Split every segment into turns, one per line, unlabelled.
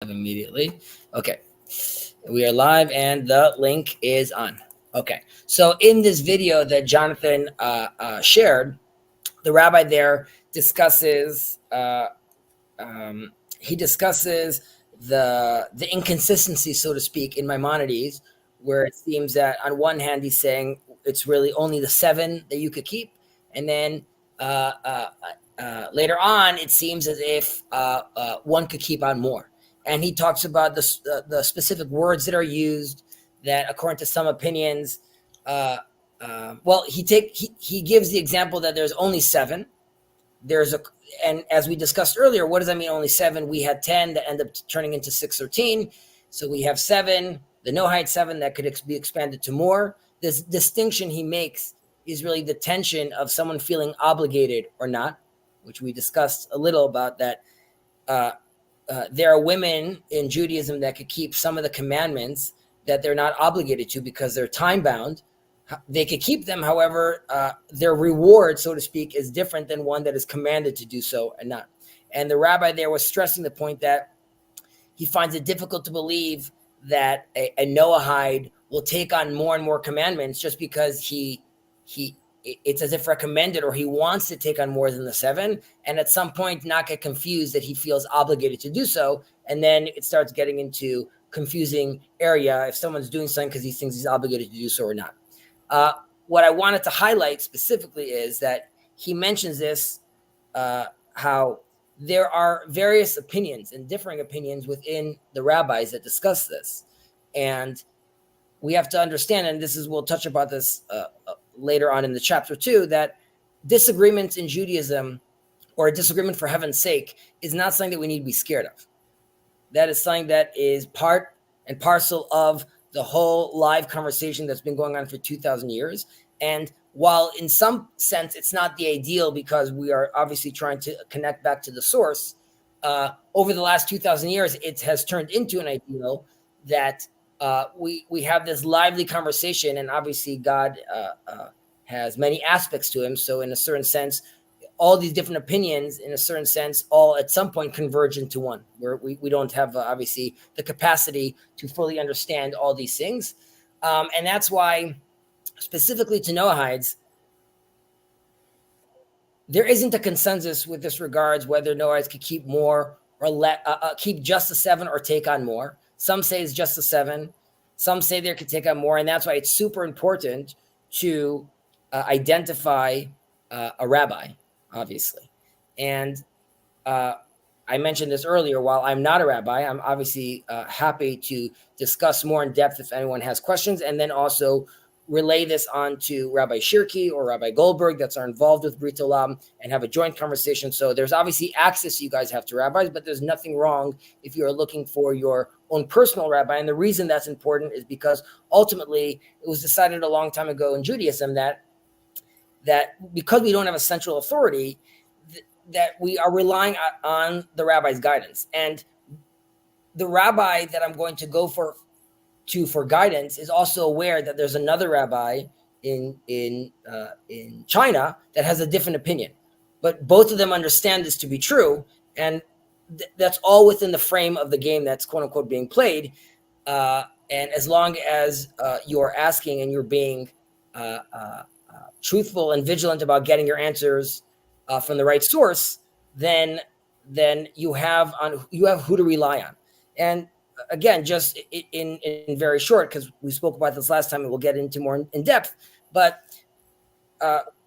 Immediately. Okay. We are live and the link is on. Okay. So in this video that Jonathan shared, the rabbi there discusses he discusses the inconsistency, so to speak, in Maimonides, where it seems that on one hand he's saying it's really only the 7 that you could keep, and then later on it seems as if one could keep on more. And he talks about the specific words that are used, that according to some opinions, he gives the example that there's only 7. And as we discussed earlier, what does that mean? Only 7? We had 10 that end up turning into 613. So we have 7, the Noahide 7 that could be expanded to more. This distinction he makes is really the tension of someone feeling obligated or not, which we discussed a little about that. There are women in Judaism that could keep some of the commandments that they're not obligated to because they're time bound. They could keep them, however, their reward, so to speak, is different than one that is commanded to do so and not. And the rabbi there was stressing the point that he finds it difficult to believe that a Noahide will take on more and more commandments just because it's as if recommended, or he wants to take on more than the 7, and at some point not get confused that he feels obligated to do so, and then it starts getting into confusing area if someone's doing something because he thinks he's obligated to do so or not. What I wanted to highlight specifically is that he mentions this, how there are various opinions and differing opinions within the rabbis that discuss this. And we have to understand, and we'll touch about this later on in the chapter 2, that disagreements in Judaism, or a disagreement for heaven's sake, is not something that we need to be scared of. That is something that is part and parcel of the whole live conversation that's been going on for 2,000 years. And while in some sense it's not the ideal, because we are obviously trying to connect back to the source, over the last 2,000 years, it has turned into an ideal that we have this lively conversation. And obviously God has many aspects to him. So in a certain sense, all these different opinions, in a certain sense, all at some point converge into one, where we don't have, obviously, the capacity to fully understand all these things. And that's why, specifically to Noahides, there isn't a consensus with this regards whether Noahides could keep more or keep just the 7 or take on more. Some say it's just the 7. Some say they could take on more. And that's why it's super important to identify a rabbi, obviously. And I mentioned this earlier, while I'm not a rabbi, I'm obviously happy to discuss more in depth if anyone has questions, and then also relay this on to Rabbi Shirky or Rabbi Goldberg that are involved with Brit Olam, and have a joint conversation. So there's obviously access you guys have to rabbis, but there's nothing wrong if you're looking for your own personal rabbi. And the reason that's important is because ultimately it was decided a long time ago in Judaism that because we don't have a central authority, that we are relying on the rabbi's guidance. And the rabbi that I'm going to go for guidance is also aware that there's another rabbi in China that has a different opinion. But both of them understand this to be true, and that's all within the frame of the game that's quote unquote being played. And as long as you're asking and you're being truthful and vigilant about getting your answers from the right source, then you have who to rely on. And again, just in very short, because we spoke about this last time and we'll get into more in depth, but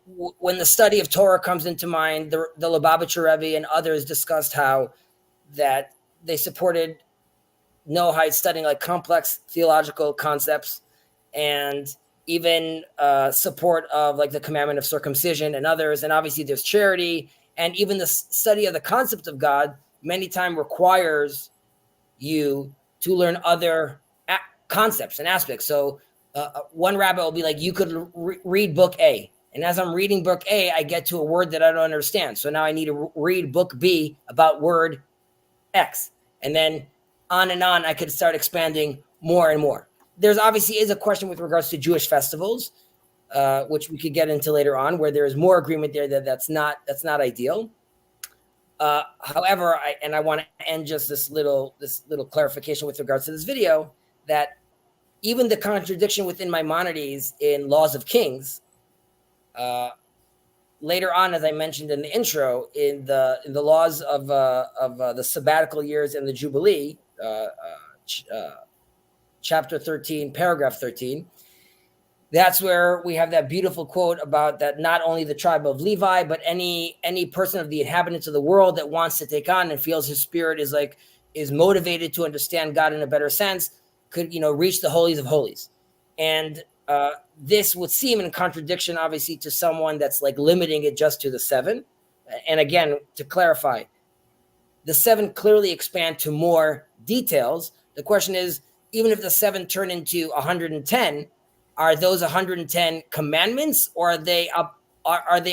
when the study of Torah comes into mind, the Lubavitcher Rebbe and others discussed how that they supported Noahide studying like complex theological concepts, and even support of like the commandment of circumcision and others. And obviously there's charity, and even the study of the concept of God many times requires you to learn other concepts and aspects. So one rabbi will be like, you could read book A. And as I'm reading book A, I get to a word that I don't understand. So now I need to read book B about word X. And then on and on, I could start expanding more and more. There's obviously is a question with regards to Jewish festivals, which we could get into later on, where there is more agreement there that that's not ideal. However, I want to end just this little clarification with regards to this video, that even the contradiction within Maimonides in Laws of Kings, later on, as I mentioned in the intro, in the laws of the sabbatical years and the Jubilee, chapter 13, paragraph 13, that's where we have that beautiful quote about that not only the tribe of Levi, but any person of the inhabitants of the world that wants to take on and feels his spirit is motivated to understand God in a better sense could, reach the holies of holies. And this would seem in contradiction, obviously, to someone that's like limiting it just to the 7. And again, to clarify, the 7 clearly expand to more details. The question is, even if the 7 turn into 110, are those 110 commandments, or are they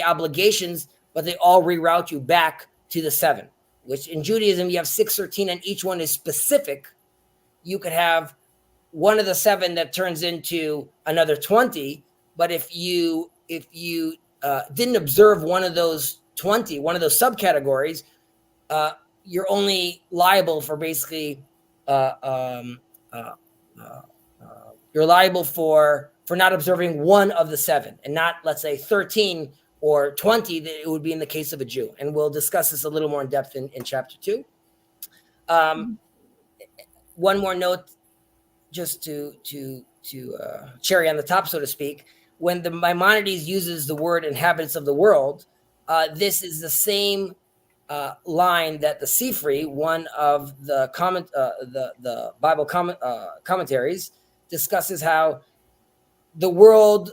obligations, but they all reroute you back to the 7? Which in Judaism, you have 613, and each one is specific. You could have one of the 7 that turns into another 20, but if you didn't observe one of those 20, one of those subcategories, you're only liable for basically you're liable for not observing one of the 7, and not, let's say, 13 or 20 that it would be in the case of a Jew. And we'll discuss this a little more in depth in chapter 2. One more note, just to cherry on the top, so to speak. When the Maimonides uses the word inhabitants of the world, this is the same line that the Sifri, one of the Bible commentaries, discusses how the world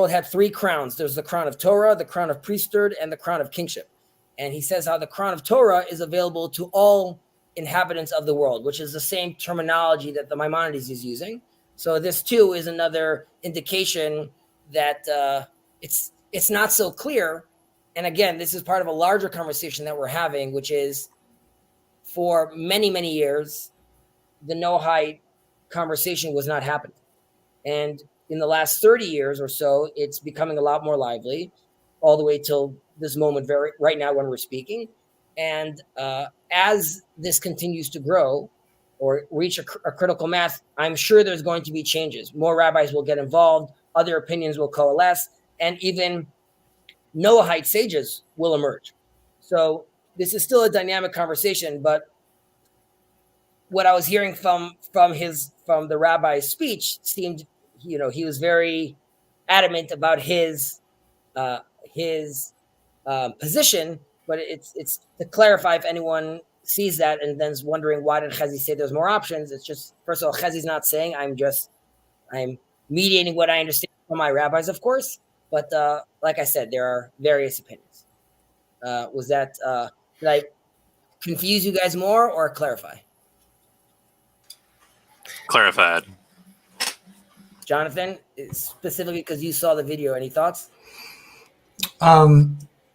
had 3 crowns. There's the crown of Torah, the crown of priesthood, and the crown of kingship. And he says how the crown of Torah is available to all inhabitants of the world, which is the same terminology that the Maimonides is using. So this too is another indication that it's not so clear. And again, this is part of a larger conversation that we're having, which is, for many, many years, the Noahide conversation was not happening. And in the last 30 years or so, it's becoming a lot more lively, all the way till this moment, right now when we're speaking. And as this continues to grow or reach a critical mass, I'm sure there's going to be changes. More rabbis will get involved, other opinions will coalesce, and even Noahide sages will emerge. So this is still a dynamic conversation, but what I was hearing from the rabbi's speech seemed, he was very adamant about his position. But it's to clarify, if anyone sees that and then is wondering why did Chazi say there's more options. It's just, first of all, Chazi's not saying, I'm mediating what I understand from my rabbis, of course. But like I said, there are various opinions. Did I confuse you guys more or clarify?
Clarified.
Jonathan, specifically because you saw the video, any thoughts?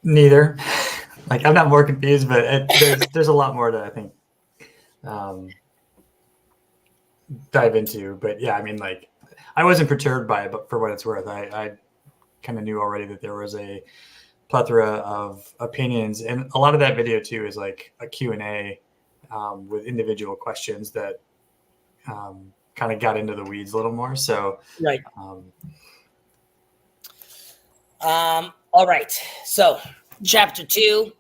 Neither. Like, I'm not more confused, but there's a lot more to, I think, dive into. But yeah, I mean, like, I wasn't perturbed by it, but for what it's worth, I kind of knew already that there was a plethora of opinions, and a lot of that video too is like a Q&A with individual questions that kind of got into the weeds a little more. So
right. All right. So chapter 2,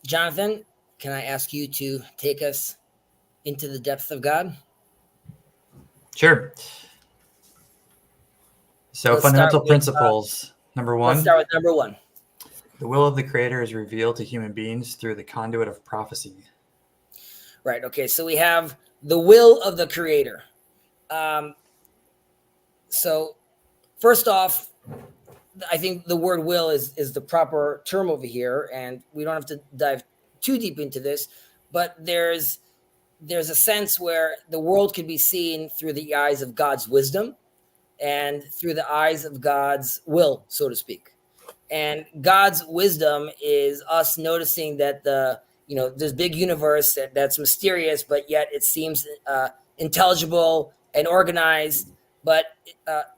Jonathan, can I ask you to take us into the depth of God?
Sure. So let's fundamental principles. Number 1.
Let's start with number 1.
The will of the Creator is revealed to human beings through the conduit of prophecy.
Right. Okay. So we have the will of the Creator. So first off, I think the word will is the proper term over here, and we don't have to dive too deep into this, but there's a sense where the world can be seen through the eyes of God's wisdom and through the eyes of God's will, so to speak. And God's wisdom is us noticing that this big universe that's mysterious, but yet it seems intelligible and organized. but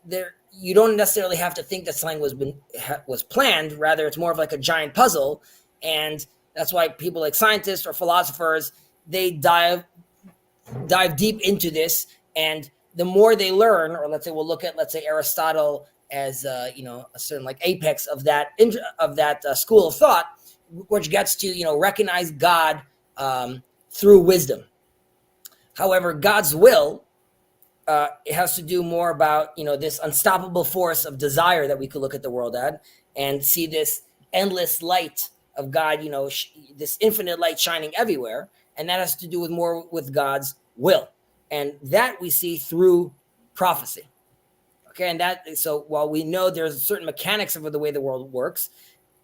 there you don't necessarily have to think that something was planned. Rather, it's more of like a giant puzzle, and that's why people like scientists or philosophers, they dive deep into this, and the more they learn, or let's say we'll look at Aristotle as a certain like apex of that school of thought, which gets to recognize God through wisdom. However, God's will, it has to do more about this unstoppable force of desire that we could look at the world at and see this endless light of God, this infinite light shining everywhere, and that has to do with God's will, and that we see through prophecy. Okay, and so while we know there's certain mechanics of the way the world works,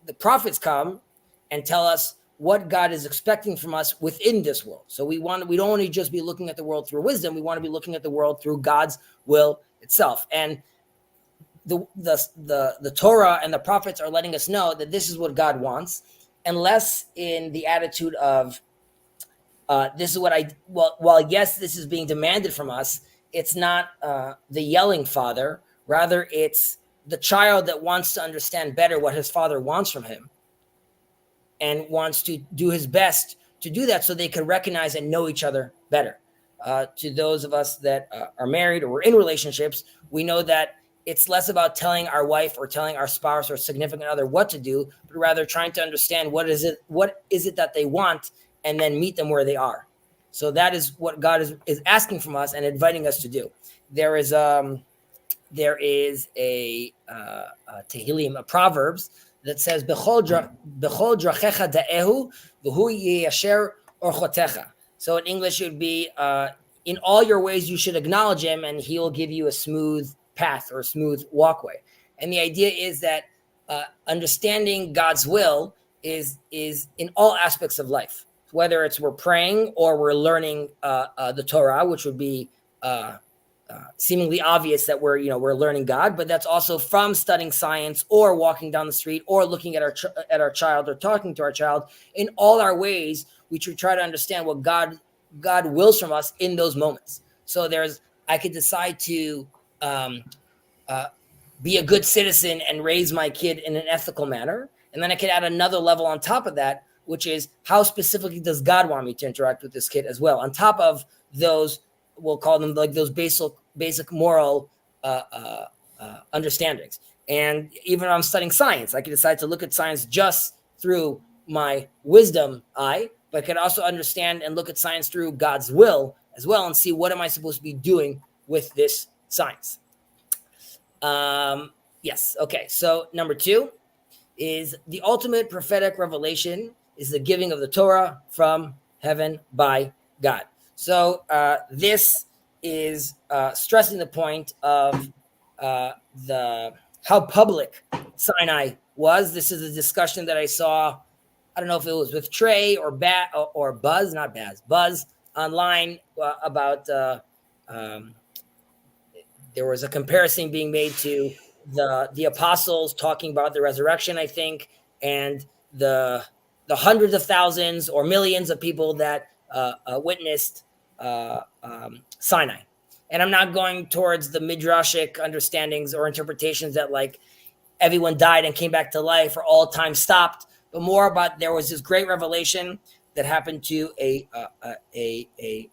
the prophets come and tell us what God is expecting from us within this world. So we don't want to just be looking at the world through wisdom. We want to be looking at the world through God's will itself. And the Torah and the prophets are letting us know that this is what God wants, and less in the attitude of this is what while yes, this is being demanded from us, it's not the yelling father. Rather, it's the child that wants to understand better what his father wants from him and wants to do his best to do that so they can recognize and know each other better. To those of us that are married or we're in relationships, we know that it's less about telling our wife or telling our spouse or significant other what to do, but rather trying to understand what is it that they want, and then meet them where they are. So that is what God is asking from us and inviting us to do. There is a Tehillim, a Proverbs, that says Bechol drachecha da'ehu v'hu yiyasher orchotecha. So in English it would be in all your ways you should acknowledge him and he will give you a smooth path or a smooth walkway. And the idea is that understanding God's will is in all aspects of life, whether it's we're praying or we're learning the Torah, which would be seemingly obvious that we're learning God, but that's also from studying science or walking down the street or looking at our child or talking to our child. In all our ways, we should try to understand what God wills from us in those moments. So I could decide to be a good citizen and raise my kid in an ethical manner, and then I could add another level on top of that, which is how specifically does God want me to interact with this kid as well, on top of those, we'll call them like those basic moral understandings. And even when I'm studying science, I could decide to look at science just through my wisdom eye, but I could also understand and look at science through God's will as well and see what am I supposed to be doing with this science. Yes. Okay. So number 2 is the ultimate prophetic revelation is the giving of the Torah from heaven by God. So this is stressing the point of how public Sinai was. This is a discussion that I saw. I don't know if it was with Trey or Buzz, not Baz, Buzz online about. There was a comparison being made to the apostles talking about the resurrection, I think, and the hundreds of thousands or millions of people that witnessed Sinai. And I'm not going towards the midrashic understandings or interpretations that like everyone died and came back to life or all time stopped, but more about there was this great revelation that happened to a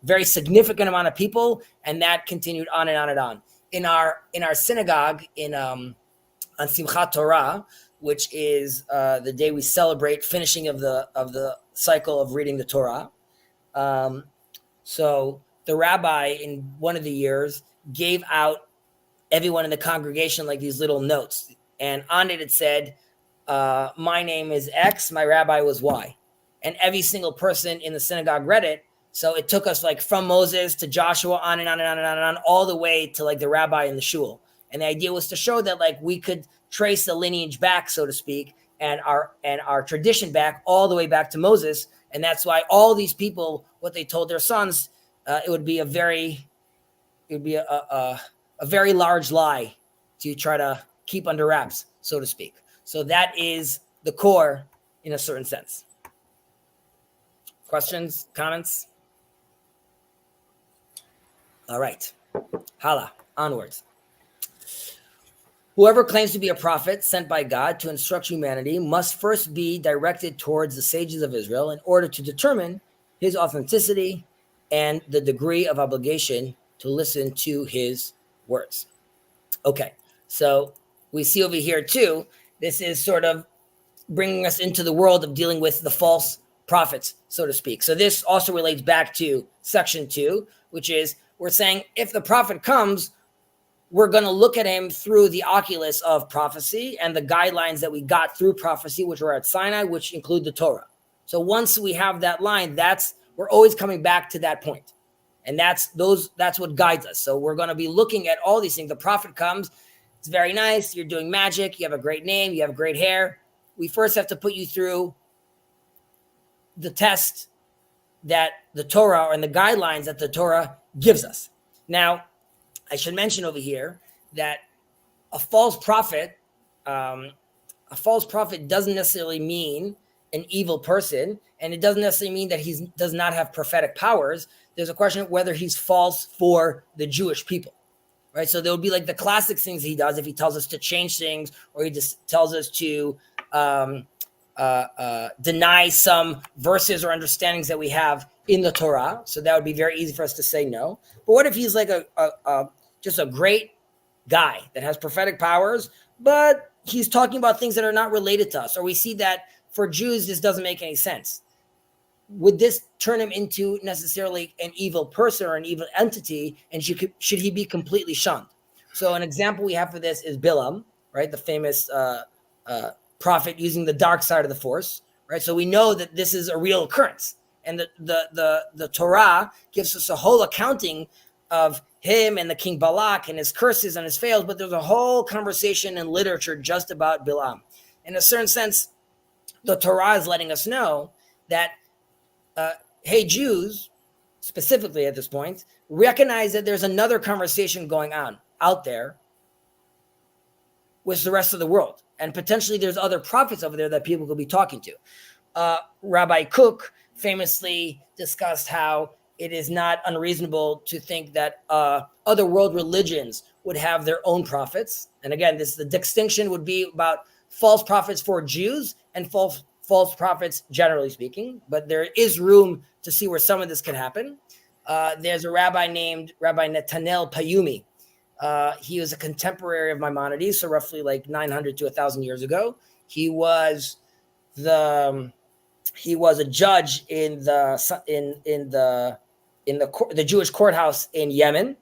very significant amount of people, and that continued on and on and on. In our synagogue on Simchat Torah, which is the day we celebrate finishing of the cycle of reading the Torah. So the rabbi in one of the years gave out everyone in the congregation like these little notes, and on it said, "My name is X, my rabbi was Y," and every single person in the synagogue read it. So it took us like from Moses to Joshua on and on and on and on and on, all the way to like the rabbi in the shul. And the idea was to show that like we could trace the lineage back, so to speak, and our tradition back all the way back to Moses. And that's why all these people, what they told their sons, it would be a very large lie to try to keep under wraps, so to speak. So that is the core in a certain sense. Questions, comments? All right. Hala, onwards. Whoever claims to be a prophet sent by God to instruct humanity must first be directed towards the sages of Israel in order to determine his authenticity and the degree of obligation to listen to his words. Okay, so we see over here too, this is sort of bringing us into the world of dealing with the false prophets, so to speak. So this also relates back to section 2, which is we're saying if the prophet comes, we're going to look at him through the oculus of prophecy and the guidelines that we got through prophecy, which were at Sinai, which include the Torah. So once we have that line, we're always coming back to that point. And that's what guides us. So we're going to be looking at all these things. The prophet comes, it's very nice. You're doing magic. You have a great name. You have great hair. We first have to put you through the test that the Torah and the guidelines that the Torah gives us. Now, I should mention over here that a false prophet doesn't necessarily mean an evil person, and it doesn't necessarily mean that he does not have prophetic powers. There's a question of whether he's false for the Jewish people, right? So there will be like the classic things he does if he tells us to change things, or he just tells us to deny some verses or understandings that we have in the Torah. So that would be very easy for us to say no. But what if he's like just a great guy that has prophetic powers, but he's talking about things that are not related to us, or we see that for Jews, this doesn't make any sense. Would this turn him into necessarily an evil person or an evil entity? And should he be completely shunned? So an example we have for this is Bilam, right? The famous prophet using the dark side of the force, right? So we know that this is a real occurrence. And the Torah gives us a whole accounting of him and the king Balak and his curses and his fails, but there's a whole conversation in literature just about Bilam. In a certain sense, the Torah is letting us know that, hey, Jews, specifically at this point, recognize that there's another conversation going on out there with the rest of the world. And potentially there's other prophets over there that people could be talking to. Rabbi Cook famously discussed how it is not unreasonable to think that other world religions would have their own prophets. And again, the distinction would be about false prophets for Jews and false prophets, generally speaking. But there is room to see where some of this can happen. There's a rabbi named Rabbi Netanel Payumi. He was a contemporary of Maimonides, so roughly like 900 to 1,000 years ago. He was a judge in the Jewish courthouse in Yemen,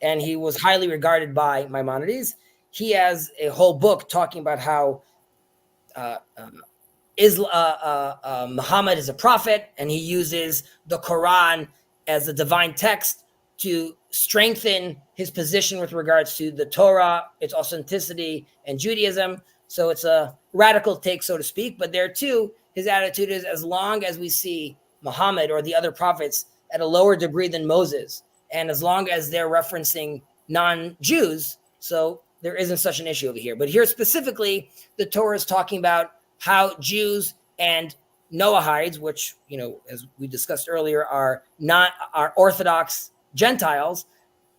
and he was highly regarded by Maimonides. He has a whole book talking about how Muhammad is a prophet, and he uses the Quran as a divine text to strengthen his position with regards to the Torah, its authenticity, and Judaism. So it's a radical take, so to speak. But there too, his attitude is as long as we see Muhammad or the other prophets at a lower degree than Moses, and as long as they're referencing non-Jews, so there isn't such an issue over here. But here specifically, the Torah is talking about how Jews and Noahides, which, as we discussed earlier, are Orthodox Gentiles,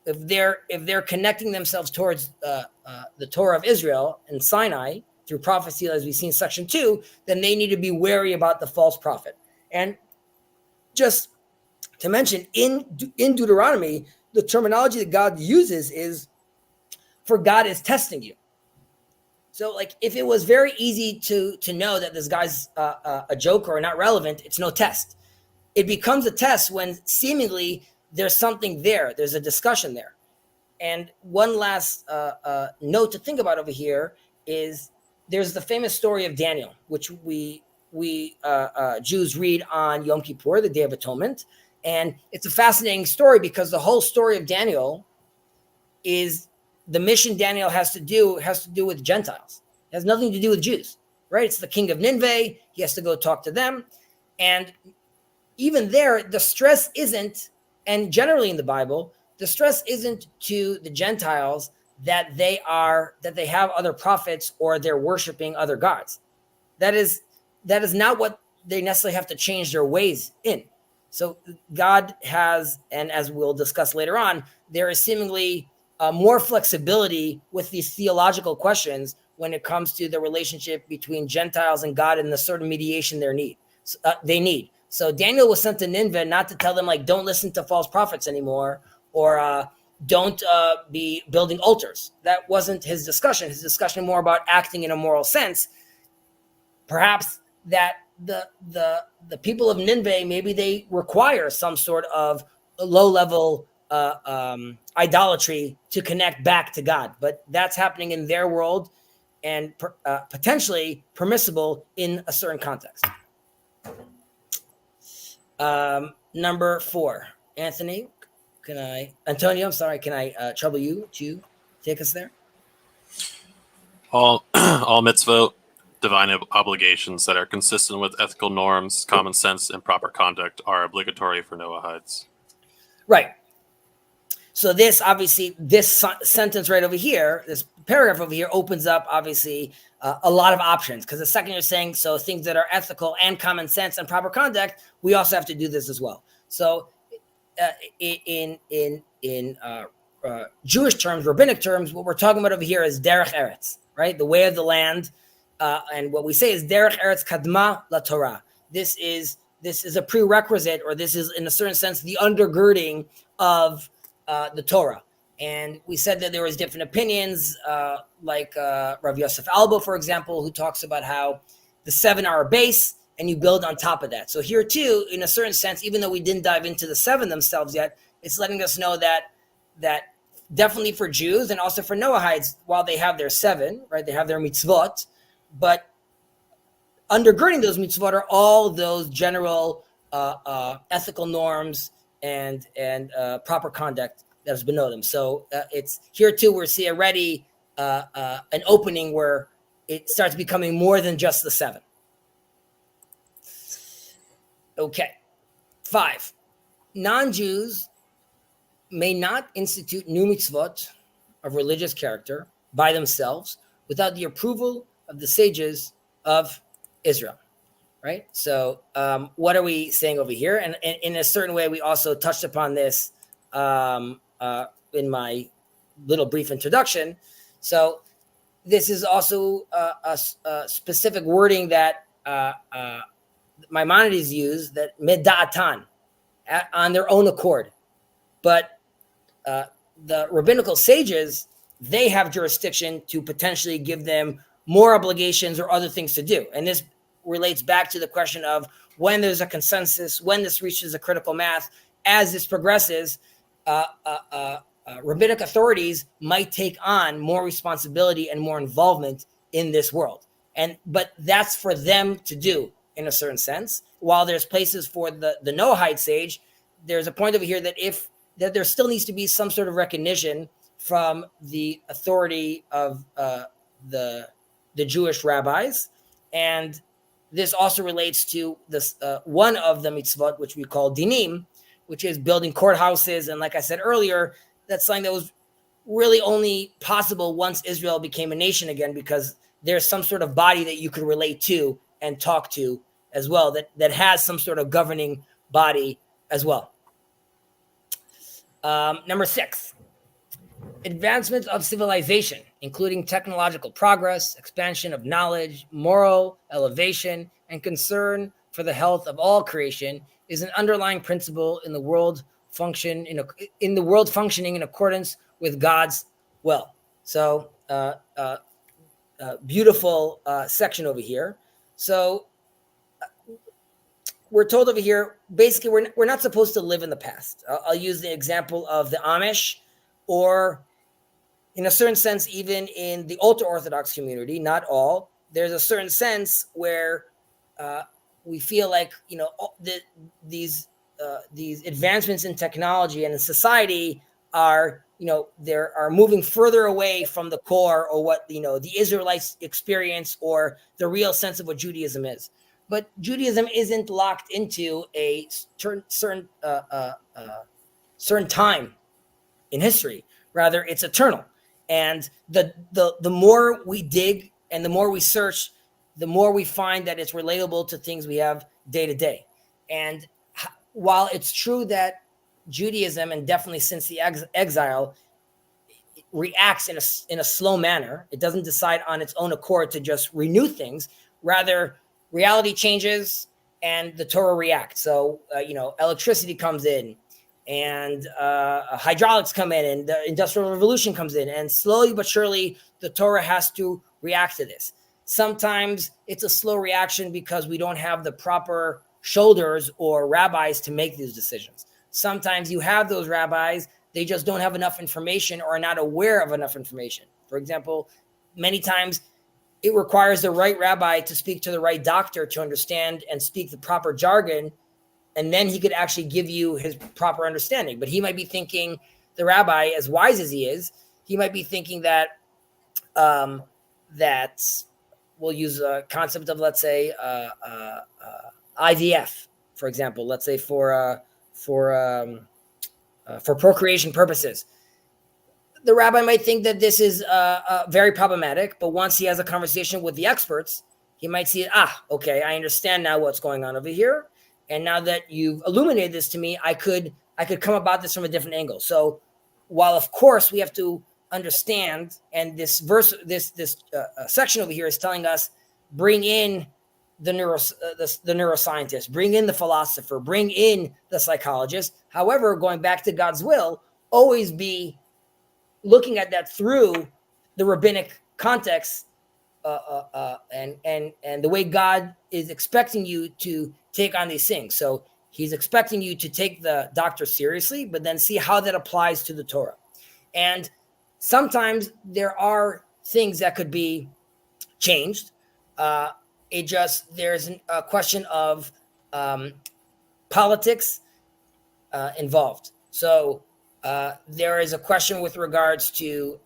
if they're connecting themselves towards the Torah of Israel and Sinai through prophecy, as we see in section 2, then they need to be wary about the false prophet. And just to mention, in Deuteronomy, the terminology that God uses is, for God is testing you. So, like, if it was very easy to know that this guy's a joker or not relevant, it's no test. It becomes a test when seemingly there's something there. There's a discussion there. And one last note to think about over here is there's the famous story of Daniel, which we Jews read on Yom Kippur, the Day of Atonement. And it's a fascinating story because the whole story of Daniel is the mission Daniel has to do with Gentiles. It has nothing to do with Jews, right? It's the king of Nineveh. He has to go talk to them. And even there, the stress isn't, and generally in the Bible, the stress isn't to the Gentiles that they have other prophets or they're worshiping other gods. That is not what they necessarily have to change their ways in. So God has, and as we'll discuss later on, there is seemingly more flexibility with these theological questions when it comes to the relationship between Gentiles and God and the certain mediation they need. So Daniel was sent to Nineveh not to tell them, like, don't listen to false prophets anymore, or don't be building altars. That wasn't his discussion. His discussion more about acting in a moral sense. Perhaps that the people of Nineveh, maybe they require some sort of low-level idolatry to connect back to God. But that's happening in their world and potentially permissible in a certain context. Number 4, Anthony, Antonio, I'm sorry, can I trouble you to take us there?
All mitzvot, divine obligations that are consistent with ethical norms, common sense, and proper conduct are obligatory for Noahides.
Right. So this, obviously, this sentence right over here, this paragraph over here opens up, obviously, a lot of options. Because the second you're saying, so things that are ethical and common sense and proper conduct, we also have to do this as well. So in Jewish terms, rabbinic terms, what we're talking about over here is derech eretz, right? The way of the land. And what we say is derech eretz kadma la Torah. This is a prerequisite, or this is, in a certain sense, the undergirding of the Torah. And we said that there was different opinions, like Rav Yosef Albo, for example, who talks about how the 7 are a base and you build on top of that. So here too, in a certain sense, even though we didn't dive into the 7 themselves yet, it's letting us know that definitely for Jews and also for Noahides, while they have their 7, right, they have their mitzvot, but undergirding those mitzvot are all those general ethical norms and proper conduct that has been known them. So it's here too, we see already an opening where it starts becoming more than just the 7. Okay. 5, non-Jews may not institute new mitzvot of religious character by themselves without the approval of the sages of Israel. Right? So what are we saying over here? And in a certain way, we also touched upon this in my little brief introduction. So this is also a specific wording that Maimonides use, that meda'atan, on their own accord. But the rabbinical sages, they have jurisdiction to potentially give them more obligations or other things to do. And this relates back to the question of when there's a consensus, when this reaches a critical mass. As this progresses, rabbinic authorities might take on more responsibility and more involvement in this world. But that's for them to do in a certain sense. While there's places for the Noahide sage, there's a point over here that there still needs to be some sort of recognition from the authority of the Jewish rabbis. And this also relates to this one of the mitzvot, which we call dinim, which is building courthouses. And like I said earlier, that's something that was really only possible once Israel became a nation again, because there's some sort of body that you could relate to and talk to as well, that has some sort of governing body as well. Number 6, advancement of civilization, including technological progress, expansion of knowledge, moral elevation, and concern for the health of all creation, is an underlying principle in the world functioning in accordance with God's will. So, beautiful section over here. So, we're told over here, basically, we're not supposed to live in the past. I'll use the example of the Amish, or in a certain sense, even in the ultra-Orthodox community, not all, there's a certain sense where we feel like, these advancements in technology and in society are, they are moving further away from the core, or what, the Israelites experience, or the real sense of what Judaism is. But Judaism isn't locked into a certain time in history. Rather, it's eternal. And the more we dig and the more we search, the more we find that it's relatable to things we have day to day. And while it's true that Judaism, and definitely since the exile, reacts in a slow manner. It doesn't decide on its own accord to just renew things. Rather, reality changes and the Torah reacts. So, electricity comes in, and hydraulics come in, and the Industrial Revolution comes in, and slowly but surely the Torah has to react to this. Sometimes it's a slow reaction because we don't have the proper shoulders or rabbis to make these decisions. Sometimes you have those rabbis, they just don't have enough information or are not aware of enough information. For example, many times it requires the right rabbi to speak to the right doctor to understand and speak the proper jargon, and then he could actually give you his proper understanding. But he might be thinking, the rabbi, as wise as he is, he might be thinking that that we'll use a concept of, let's say, IVF, for example, let's say for procreation purposes. The rabbi might think that this is very problematic, but once he has a conversation with the experts, he might see, okay, I understand now what's going on over here. And now that you've illuminated this to me, I could come about this from a different angle. So while, of course, we have to understand, and this verse, this section over here is telling us, bring in the neuroscientist, bring in the philosopher, bring in the psychologist. However, going back to God's will, always be looking at that through the rabbinic context, and the way God is expecting you to take on these things. So he's expecting you to take the doctor seriously, but then see how that applies to the Torah. And sometimes there are things that could be changed. There's a question of politics involved. So there is a question with regards to,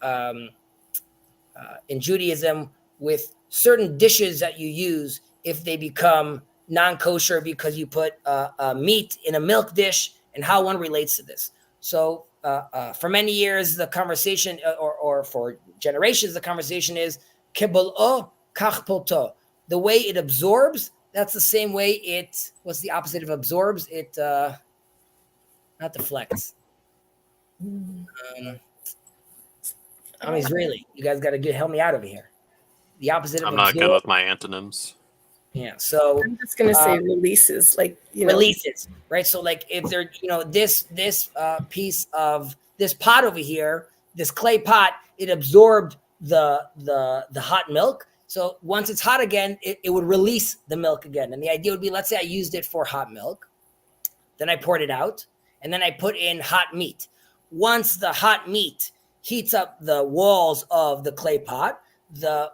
in Judaism, with certain dishes that you use, if they become non-kosher because you put meat in a milk dish, and how one relates to this. So for many years, the conversation, or for generations, the conversation is kebol'o kach polto. The way it absorbs, that's the same way what's the opposite of absorbs? It, not deflects. I'm Israeli. You guys got to help me out over here. The opposite of
I'm not good with my antonyms.
Yeah, so
I'm just gonna say releases,
releases, right? So like if they're, this piece of this pot over here, this clay pot, it absorbed the hot milk. So once it's hot again, it would release the milk again. And the idea would be, let's say I used it for hot milk, then I poured it out, and then I put in hot meat. Once the hot meat heats up the walls of the clay pot, the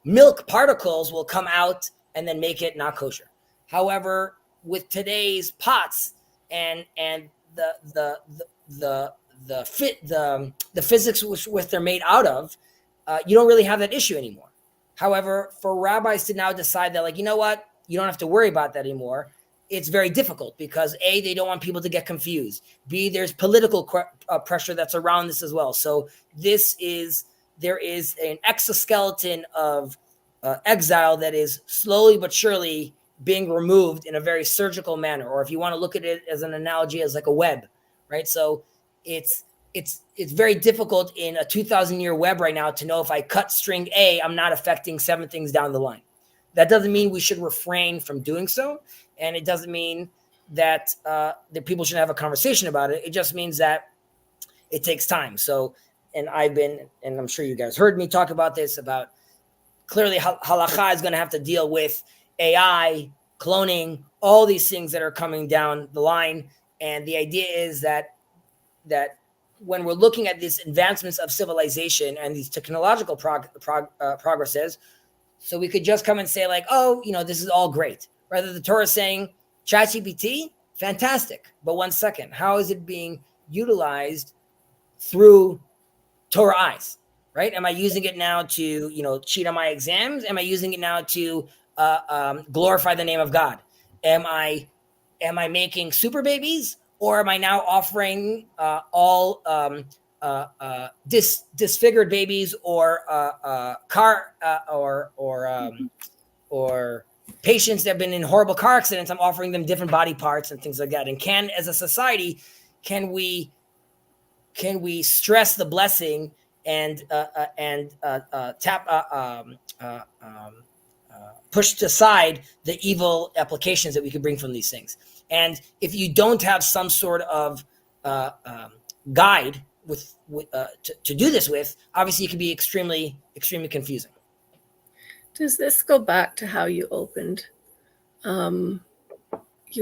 milk particles will come out and then make it not kosher. However, with today's pots and the physics which they're made out of, you don't really have that issue anymore. However, for rabbis to now decide that, like, you know what, you don't have to worry about that anymore, it's very difficult because A, they don't want people to get confused. B, there's political pressure that's around this as well. So there is an exoskeleton of exile that is slowly but surely being removed in a very surgical manner. Or if you want to look at it as an analogy, as like a web, right? So it's very difficult in a 2,000-year web right now to know if I cut string A, I'm not affecting 7 things down the line. That doesn't mean we should refrain from doing so. And it doesn't mean that that people should have a conversation about it. It just means that it takes time. So, and I'm sure you guys heard me talk about this, about clearly halakha is going to have to deal with AI, cloning, all these things that are coming down the line. And the idea is that when we're looking at these advancements of civilization and these technological progresses, so we could just come and say like, oh, this is all great. Rather, the Torah is saying, ChatGPT, fantastic. But one second, how is it being utilized through Torah eyes, right? Am I using it now to, cheat on my exams? Am I using it now to glorify the name of God? Am I making super babies? Or am I now offering all disfigured babies or patients that have been in horrible car accidents? I'm offering them different body parts and things like that. And as a society, can we stress the blessing and pushed aside the evil applications that we could bring from these things. And if you don't have some sort of guide to do this with, obviously it can be extremely confusing.
Does this go back to how you opened? You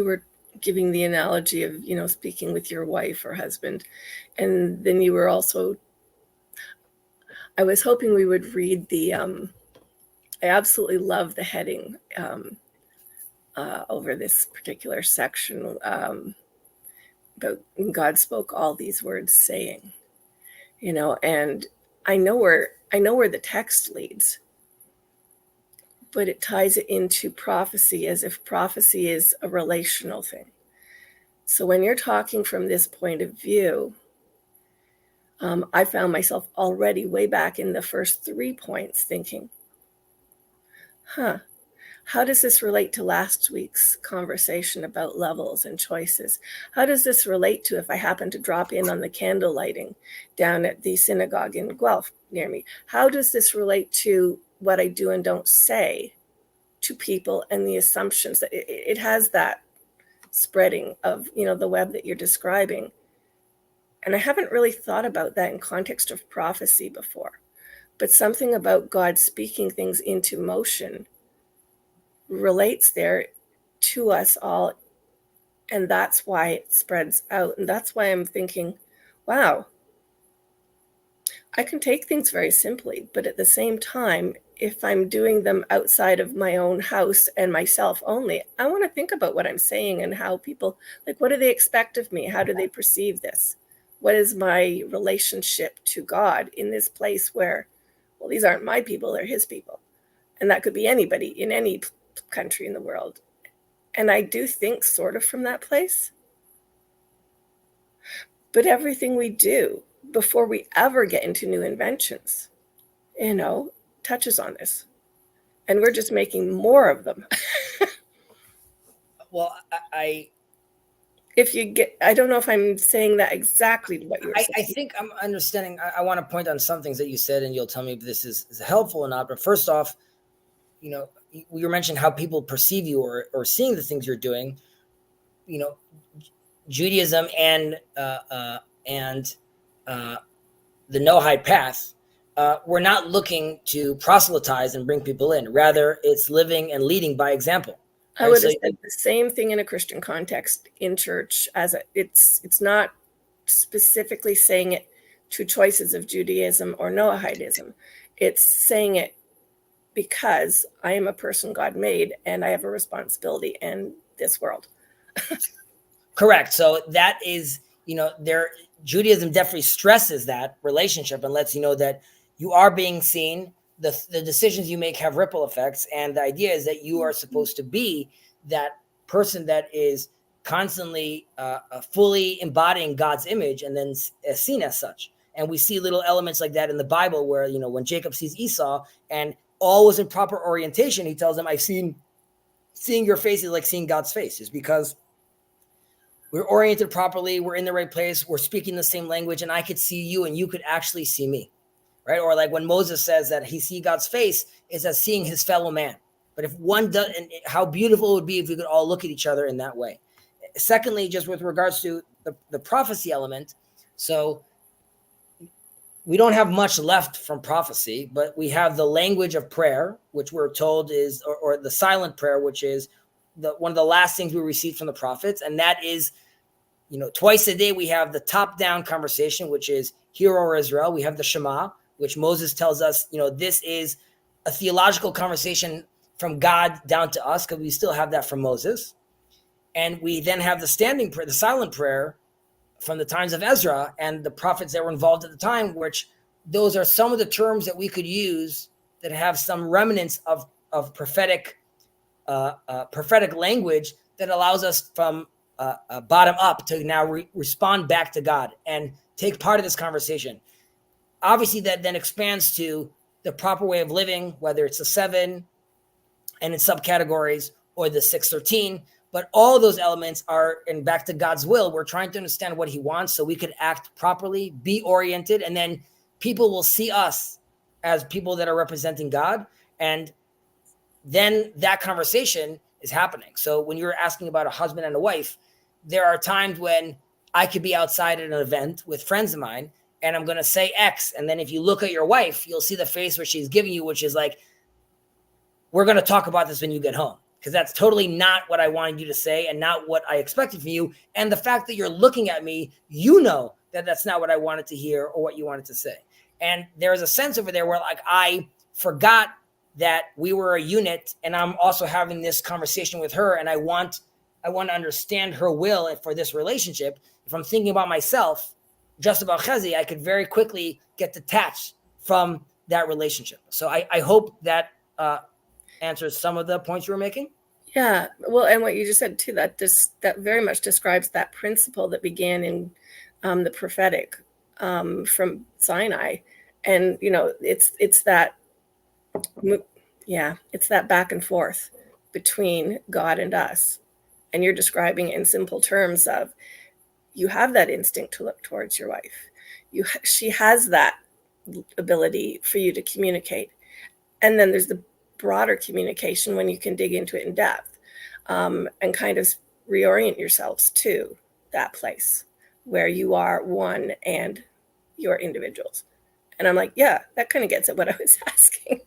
were giving the analogy of, speaking with your wife or husband. And then you were also, I was hoping we would read I absolutely love the heading over this particular section about God spoke all these words saying, and I know where the text leads, but it ties it into prophecy as if prophecy is a relational thing. So when you're talking from this point of view, I found myself already way back in the first 3 points thinking, how does this relate to last week's conversation about levels and choices? How does this relate to if I happen to drop in on the candle lighting down at the synagogue in Guelph near me? How does this relate to what I do and don't say to people and the assumptions that it has that spreading of, the web that you're describing? And I haven't really thought about that in context of prophecy before, but something about God speaking things into motion relates there to us all. And that's why it spreads out. And that's why I'm thinking, wow, I can take things very simply, but at the same time, if I'm doing them outside of my own house and myself only, I want to think about what I'm saying and how people, what do they expect of me? How do they perceive this? What is my relationship to God in this place where, well, these aren't my people, they're his people. And that could be anybody in any country in the world. And I do think sort of from that place. But everything we do before we ever get into new inventions, touches on this. And we're just making more of them.
Well,
I don't know if I'm saying that exactly what you're saying.
I think I'm understanding. I want to point on some things that you said, and you'll tell me if this is helpful or not. But first off, you mentioned how people perceive you or seeing the things you're doing. Judaism and the Noahide path, we're not looking to proselytize and bring people in. Rather, it's living and leading by example.
Right? I would have said the same thing in a Christian context in church. It's not specifically saying it to choices of Judaism or Noahidism. It's saying it because I am a person God made and I have a responsibility in this world.
Correct. So that is, Judaism definitely stresses that relationship and lets you know that you are being seen. The decisions you make have ripple effects. And the idea is that you are supposed to be that person that is constantly fully embodying God's image and then seen as such. And we see little elements like that in the Bible where, when Jacob sees Esau and all was in proper orientation, he tells him, seeing your face is like seeing God's face, is because we're oriented properly. We're in the right place. We're speaking the same language, and I could see you and you could actually see me, right? Or like when Moses says that he see God's face is as seeing his fellow man. But if one does, and how beautiful it would be if we could all look at each other in that way. Secondly, just with regards to the prophecy element. So we don't have much left from prophecy, but we have the language of prayer, which we're told is, or the silent prayer, which is one of the last things we received from the prophets. And that is, twice a day, we have the top-down conversation, which is, Hear, O Israel. We have the Shema, which Moses tells us, this is a theological conversation from God down to us, because we still have that from Moses. And we then have the standing prayer, the silent prayer from the times of Ezra and the prophets that were involved at the time, which those are some of the terms that we could use that have some remnants of prophetic language that allows us from bottom up to now respond back to God and take part of this conversation. Obviously, that then expands to the proper way of living, whether it's the 7 and its subcategories or the 613. But all those elements are, and back to God's will, we're trying to understand what he wants so we could act properly, be oriented, and then people will see us as people that are representing God, and then that conversation is happening. So when you're asking about a husband and a wife, there are times when I could be outside at an event with friends of mine and I'm going to say X. And then if you look at your wife, you'll see the face where she's giving you, which is like, we're going to talk about this when you get home, because that's totally not what I wanted you to say and not what I expected from you. And the fact that you're looking at me, you know that that's not what I wanted to hear or what you wanted to say. And there's a sense over there where like I forgot that we were a unit, and I'm also having this conversation with her, and I want to understand her will for this relationship. If I'm thinking about myself, just about Chezi, I could very quickly get detached from that relationship. So I hope that answers some of the points you were making.
Yeah, well, and what you just said too, that very much describes that principle that began in the prophetic from Sinai, and it's that, it's that back and forth between God and us, and you're describing it in simple terms of you have that instinct to look towards your wife, she has that ability for you to communicate, and then there's the broader communication when you can dig into it in depth and kind of reorient yourselves to that place where you are one and you're individuals. And I'm like, yeah, that kind of gets at what I was asking.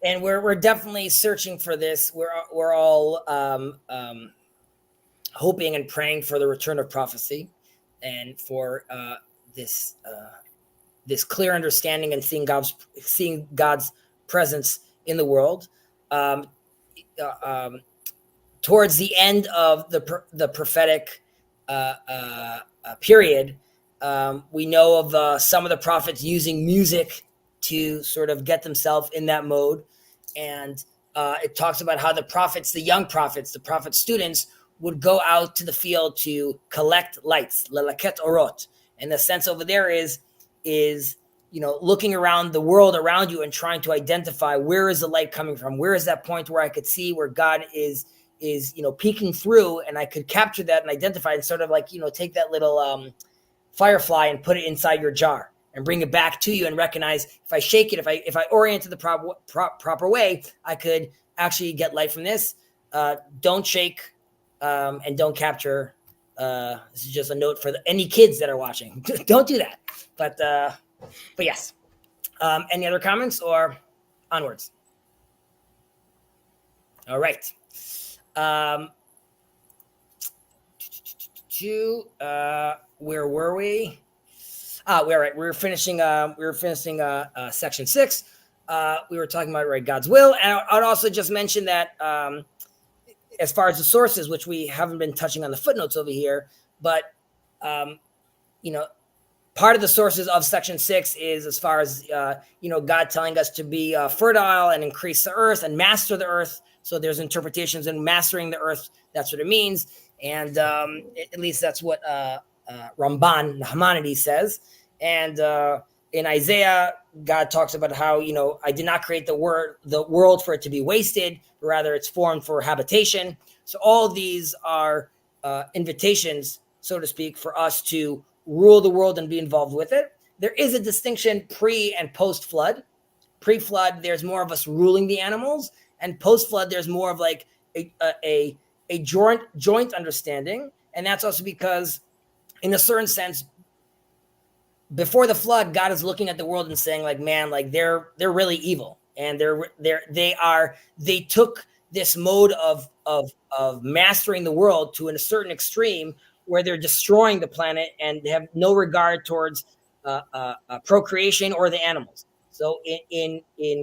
And we're definitely searching for this. We're all hoping and praying for the return of prophecy, and for this clear understanding and seeing God's presence in the world. Towards the end of the prophetic period, we know of some of the prophets using music to sort of get themselves in that mode. And it talks about how the prophets, the young prophets, the prophet students would go out to the field to collect lights, lelaket orot. And the sense over there is looking around the world around you and trying to identify where is the light coming from? Where is that point where I could see where God is peeking through, and I could capture that and identify and sort of like, take that little firefly and put it inside your jar and bring it back to you and recognize if I shake it, if I orient it the proper way, I could actually get light from this. Don't shake and don't capture. This is just a note for any kids that are watching. Don't do that. But yes. Any other comments or onwards? All right. Where were we? We're right. We were finishing section 6. We were talking about God's will, and I'd also just mention that as far as the sources, which we haven't been touching on the footnotes over here, but part of the sources of section 6 is as far as God telling us to be fertile and increase the earth and master the earth. So there's interpretations in mastering the earth. That's what it means, and at least that's what Ramban Nachmanides says. And in Isaiah, God talks about how I did not create the world for it to be wasted, but rather it's formed for habitation. So all these are invitations, so to speak, for us to rule the world and be involved with it. There is a distinction pre and post flood. Pre flood, there's more of us ruling the animals, and post flood, there's more of like a joint understanding, and that's also because, in a certain sense, before the flood, God is looking at the world and saying, like, man, like they're really evil, and they took this mode of mastering the world to a certain extreme where they're destroying the planet and they have no regard towards procreation or the animals. So in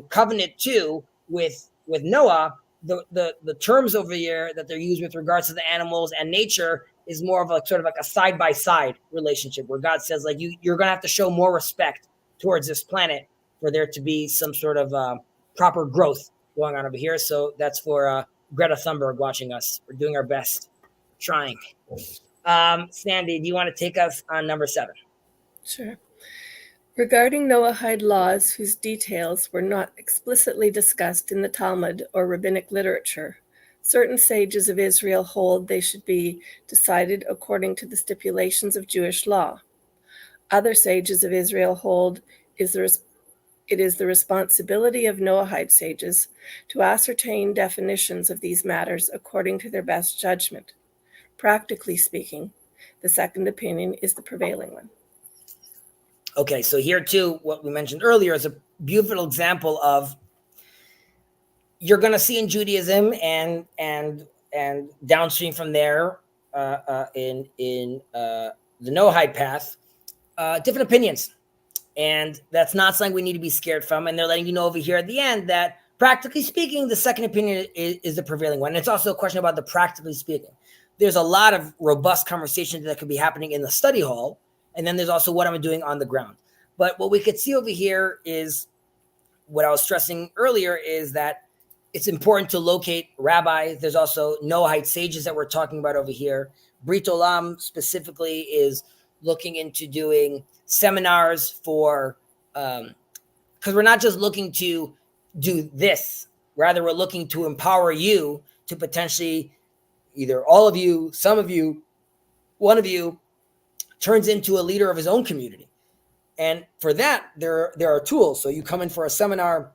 covenant 2 with Noah, the terms over here that they're used with regards to the animals and nature is more of a sort of like a side-by-side relationship where God says, like, you're going to have to show more respect towards this planet for there to be some sort of proper growth going on over here. So that's for Greta Thunberg watching us. We're doing our best, trying. Sandy, do you want to take us on number 7?
Sure. Regarding Noahide laws whose details were not explicitly discussed in the Talmud or rabbinic literature, certain sages of Israel hold they should be decided according to the stipulations of Jewish law. Other sages of Israel hold It is the responsibility of Noahide sages to ascertain definitions of these matters according to their best judgment. Practically speaking, the second opinion is the prevailing one.
Okay, so here too, what we mentioned earlier is a beautiful example of you're going to see in Judaism and downstream from there in the Noahide path, different opinions. And that's not something we need to be scared from. And they're letting you know over here at the end that practically speaking, the second opinion is the prevailing one. And it's also a question about the practically speaking. There's a lot of robust conversation that could be happening in the study hall. And then there's also what I'm doing on the ground. But what we could see over here is what I was stressing earlier is that it's important to locate rabbis. There's also Noahide sages that we're talking about over here. Brit Olam specifically is looking into doing seminars for, because we're not just looking to do this. Rather, we're looking to empower you to potentially either all of you, some of you, one of you turns into a leader of his own community. And for that, there are tools. So you come in for a seminar,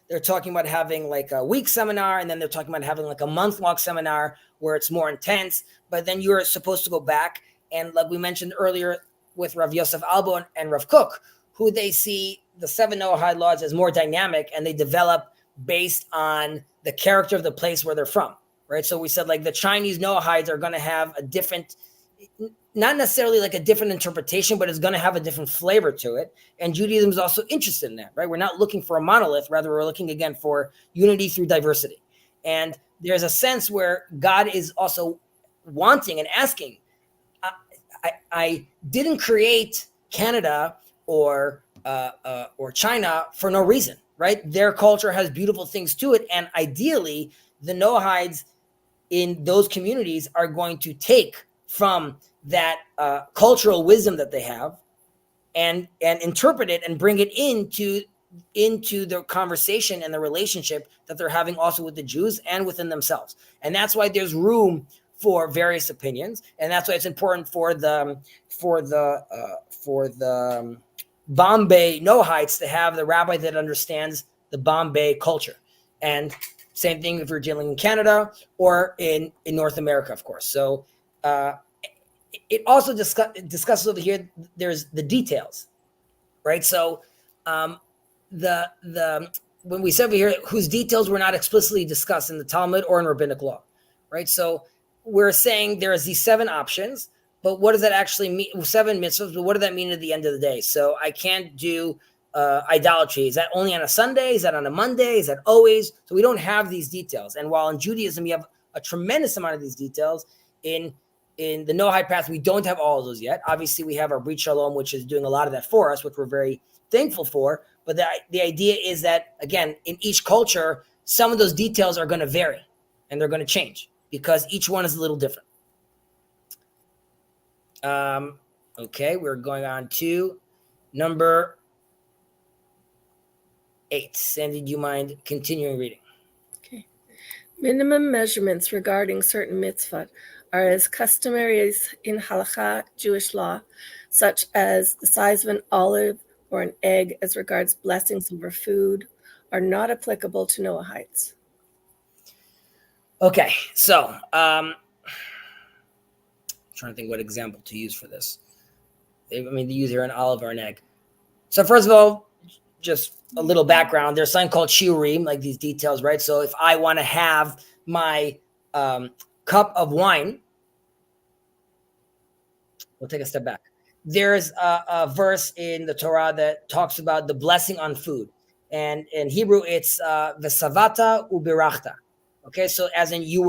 they're talking about having like a week seminar, and then they're talking about having like a month-long seminar where it's more intense, but then you're supposed to go back. And like we mentioned earlier with Rav Yosef Albo and Rav Kook, who they see the 7 Noahide laws as more dynamic, and they develop based on the character of the place where they're from, right? So we said like the Chinese Noahides are going to have a different, not necessarily like a different interpretation, but it's going to have a different flavor to it. And Judaism is also interested in that, right? We're not looking for a monolith. Rather, we're looking again for unity through diversity. And there's a sense where God is also wanting and asking, I didn't create Canada or China for no reason, right? Their culture has beautiful things to it. And ideally, the Noahides in those communities are going to take from that cultural wisdom that they have and interpret it and bring it into the conversation and the relationship that they're having also with the Jews and within themselves. And that's why there's room for various opinions, and that's why it's important for the Bombay Noahides to have the rabbi that understands the Bombay culture. And same thing if you're dealing in Canada or in North America, of course. So it also discusses over here, there's the details, right? So the when we said over here, whose details were not explicitly discussed in the Talmud or in rabbinic law, right? So we're saying there is these 7 options, but what does that actually mean? 7 mitzvahs, but what does that mean at the end of the day? So I can't do idolatry. Is that only on a Sunday? Is that on a Monday? Is that always? So we don't have these details. And while in Judaism, we have a tremendous amount of these details, in the Noahide path, we don't have all of those yet. Obviously, we have our Brit Shalom, which is doing a lot of that for us, which we're very thankful for. But the idea is that, again, in each culture, some of those details are going to vary and they're going to change because each one is a little different. Okay, we're going on to number 8. Sandy, do you mind continuing reading?
Okay. Minimum measurements regarding certain mitzvot are as customary as in halakha, Jewish law, such as the size of an olive or an egg as regards blessings over food, are not applicable to Noahides.
Okay, so I'm trying to think what example to use for this. I mean, they use here an olive or an egg. So first of all, just a little background. There's something called shiurim, like these details, right? So if I want to have my cup of wine, we'll take a step back. There's a verse in the Torah that talks about the blessing on food. And in Hebrew, it's v'savata ubirachta. Okay, so as in you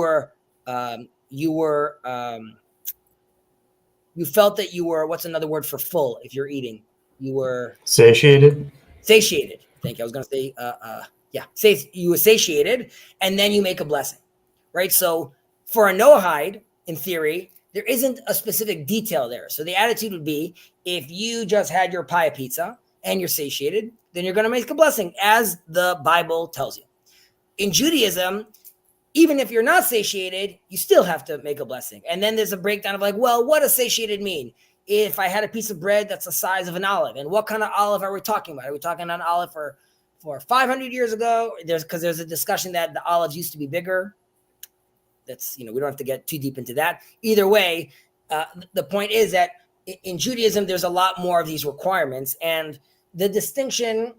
felt that you were, what's another word for full if you're eating? You were
Satiated.
Satiated. Thank you. I was going to say, you were satiated, and then you make a blessing, right? So for a Noahide, in theory, there isn't a specific detail there. So the attitude would be, if you just had your pie of pizza and you're satiated, then you're going to make a blessing, as the Bible tells you. In Judaism, even if you're not satiated, you still have to make a blessing. And then there's a breakdown of like, well, what does satiated mean? if I had a piece of bread that's the size of an olive. And what kind of olive are we talking about? Are we talking about an olive for 500 years ago? Because there's a discussion that the olives used to be bigger. That's, we don't have to get too deep into that. Either way, the point is that in Judaism, there's a lot more of these requirements, and the distinction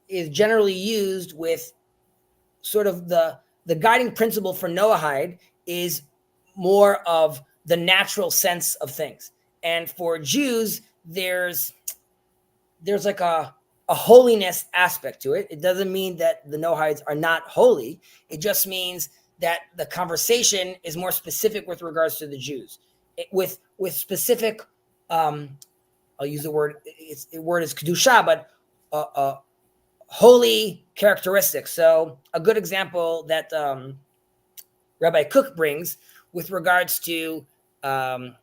is generally used with sort of the guiding principle for Noahide is more of the natural sense of things. And for Jews, there's like a holiness aspect to it. It doesn't mean that the Noahides are not holy. It just means that the conversation is more specific with regards to the Jews, with specific. I'll use the word. The word is kedusha, but holy characteristics. So a good example that Rabbi Cook brings with regards to an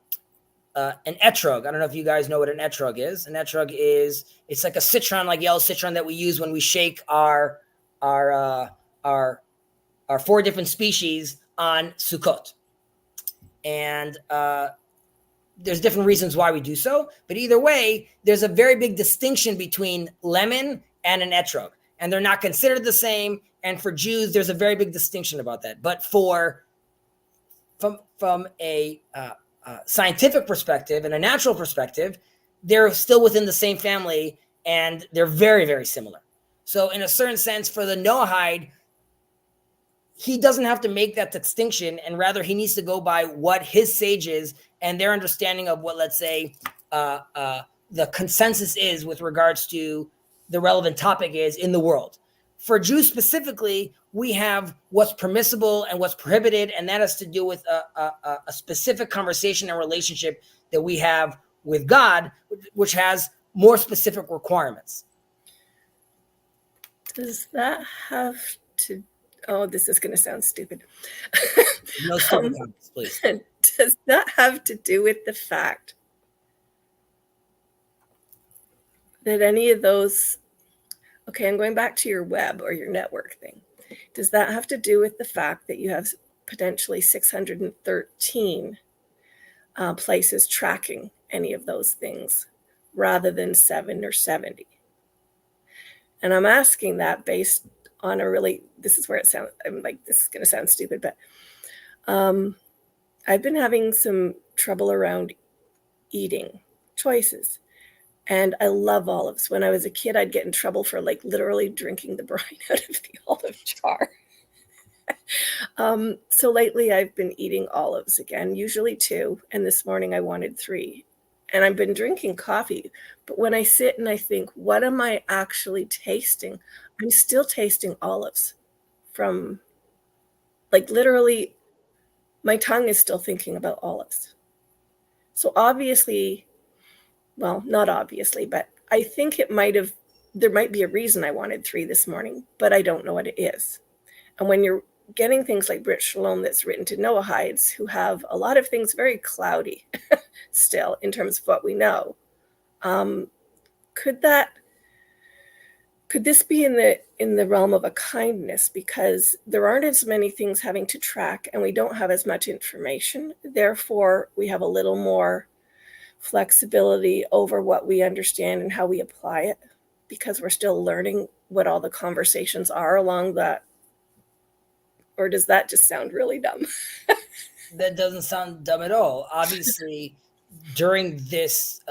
etrog. I don't know if you guys know what an etrog is. An etrog it's like a citron, like yellow citron that we use when we shake our 4 different species on Sukkot. And there's different reasons why we do so. But either way, there's a very big distinction between lemon and an etrog. And they're not considered the same. And for Jews, there's a very big distinction about that. But from a scientific perspective and a natural perspective, they're still within the same family, and they're very, very similar. So in a certain sense, for the Noahide, he doesn't have to make that distinction, and rather he needs to go by what his sages and their understanding of what, let's say, the consensus is with regards to the relevant topic is in the world. For Jews specifically, we have what's permissible and what's prohibited, and that has to do with a specific conversation and relationship that we have with God, which has more specific requirements.
Does that have to... Oh, this is going to sound stupid.
No stupid comments, please.
Does that have to do with the fact that any of those... Okay, I'm going back to your web or your network thing. Does that have to do with the fact that you have potentially 613 places tracking any of those things rather than 7 or 70? And I'm asking that based on this is where it sounds, I'm like, this is going to sound stupid, but I've been having some trouble around eating choices. And I love olives. When I was a kid, I'd get in trouble for like literally drinking the brine out of the olive jar. So lately I've been eating olives again, usually 2. And this morning I wanted 3. And I've been drinking coffee. But when I sit and I think, what am I actually tasting? I'm still tasting olives from, like, literally my tongue is still thinking about olives. So obviously, well, not obviously, but I think there might be a reason I wanted 3 this morning, but I don't know what it is. And when you're getting things like Brit Shalom that's written to Noahides, who have a lot of things very cloudy still in terms of what we know, could this be in the realm of a kindness, because there aren't as many things having to track and we don't have as much information. Therefore, we have a little more flexibility over what we understand and how we apply it, because we're still learning what all the conversations are along that. Or does that just sound really dumb?
That doesn't sound dumb at all. Obviously, during this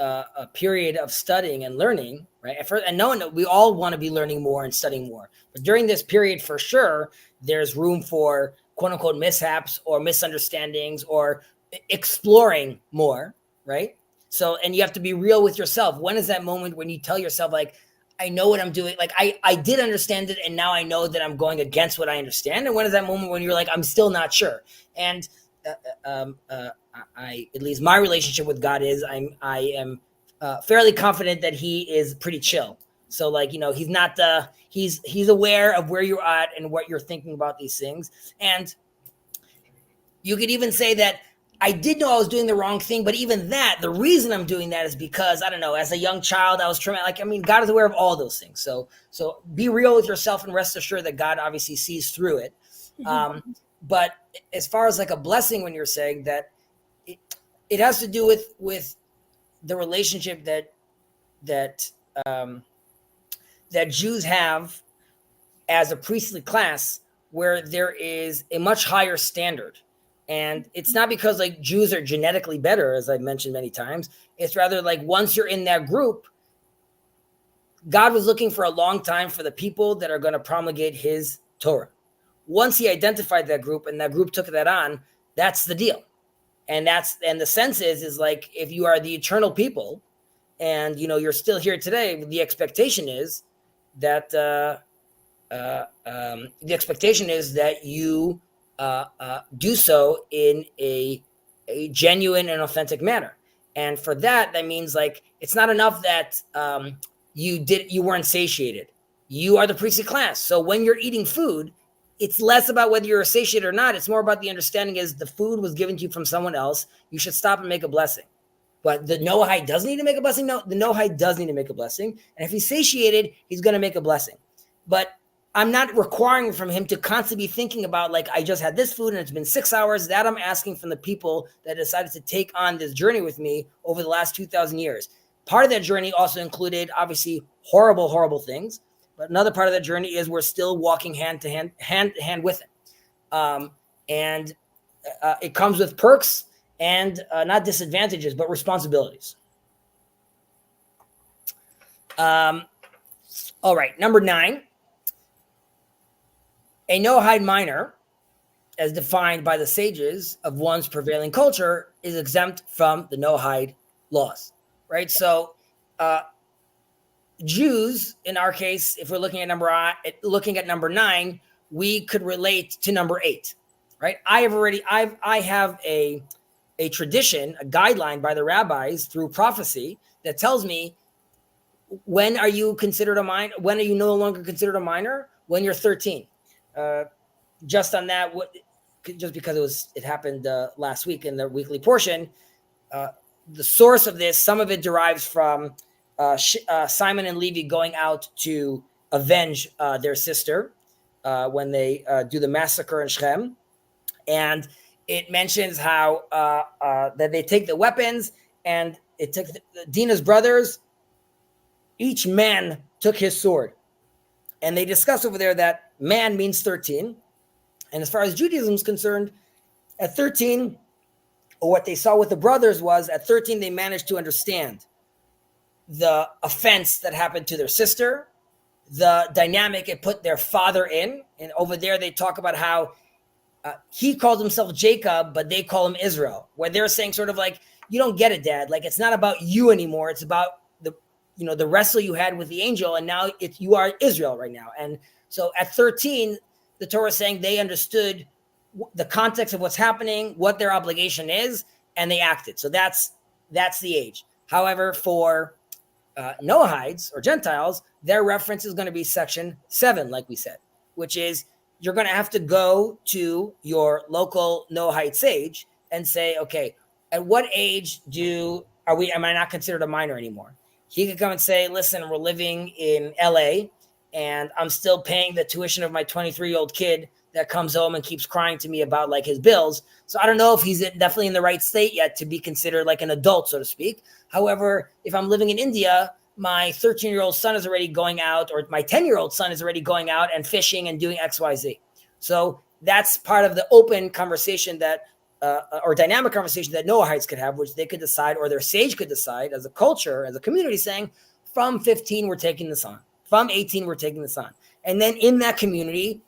period of studying and learning, right? And we all want to be learning more and studying more. But during this period, for sure, there's room for quote unquote mishaps or misunderstandings or exploring more, right? So, and you have to be real with yourself. When is that moment when you tell yourself, like, I know what I'm doing. Like I did understand it, and now I know that I'm going against what I understand. And when is that moment when you're like, I'm still not sure? And at least my relationship with God is I am fairly confident that He is pretty chill. So like, He's not he's aware of where you're at and what you're thinking about these things. And you could even say that I did know I was doing the wrong thing, but even that, the reason I'm doing that is because, I don't know, as a young child, I was trying, God is aware of all those things. So be real with yourself and rest assured that God obviously sees through it. Mm-hmm. But as far as like a blessing, when you're saying that, it has to do with the relationship that Jews have as a priestly class, where there is a much higher standard. And it's not because like Jews are genetically better, as I've mentioned many times. It's rather like once you're in that group, God was looking for a long time for the people that are going to promulgate his Torah. Once he identified that group and that group took that on, that's the deal. And the sense is like, if you are the eternal people and, you're still here today, the expectation is that, you do so in a genuine and authentic manner. And for that means like, it's not enough that, you weren't satiated. You are the priestly class. So when you're eating food, it's less about whether you're satiated or not. It's more about the understanding is the food was given to you from someone else. You should stop and make a blessing. But the Noahide doesn't need to make a blessing. No, the Noahide does need to make a blessing. And if he's satiated, he's going to make a blessing. But I'm not requiring from him to constantly be thinking about like, I just had this food and it's been 6 hours. That I'm asking from the people that decided to take on this journey with me over the last 2,000 years. Part of that journey also included obviously horrible, horrible things. But another part of that journey is we're still walking hand to hand with him. And it comes with perks and not disadvantages, but responsibilities. All right, number 9. A Noahide minor, as defined by the sages of one's prevailing culture, is exempt from the Noahide laws, right? So Jews, in our case, if we're looking at number 9, we could relate to number 8, right? I have a tradition, a guideline by the rabbis through prophecy that tells me when are you considered a minor? When are you no longer considered a minor? When you're 13. Just on that, just because it happened last week in the weekly portion, the source of this, some of it derives from Simon and Levi going out to avenge their sister when they do the massacre in Shechem. And it mentions how that they take the weapons, and it took Dinah's brothers, each man took his sword. And they discuss over there that man means 13. And as far as Judaism is concerned, at 13, or what they saw with the brothers was at 13, they managed to understand the offense that happened to their sister, the dynamic it put their father in. And over there, they talk about how he called himself Jacob, but they call him Israel, where they're saying sort of like, you don't get it, Dad. Like, it's not about you anymore. It's about the wrestle you had with the angel. And now you are Israel right now. And so at 13, the Torah is saying they understood the context of what's happening, what their obligation is, and they acted. So that's the age. However, for Noahides or Gentiles, their reference is going to be section 7, like we said, which is you're going to have to go to your local Noahide sage and say, okay, at what age am I not considered a minor anymore? He could come and say, listen, we're living in LA and I'm still paying the tuition of my 23-year-old kid that comes home and keeps crying to me about like his bills. So I don't know if he's definitely in the right state yet to be considered like an adult, so to speak. However, if I'm living in India, my 13-year-old son is already going out, or my 10-year-old son is already going out and fishing and doing XYZ. So that's part of the open conversation that, or dynamic conversation that Noahites could have, which they could decide, or their sage could decide as a culture, as a community, saying, from 15, we're taking this on. From 18, we're taking this on. And then in that community,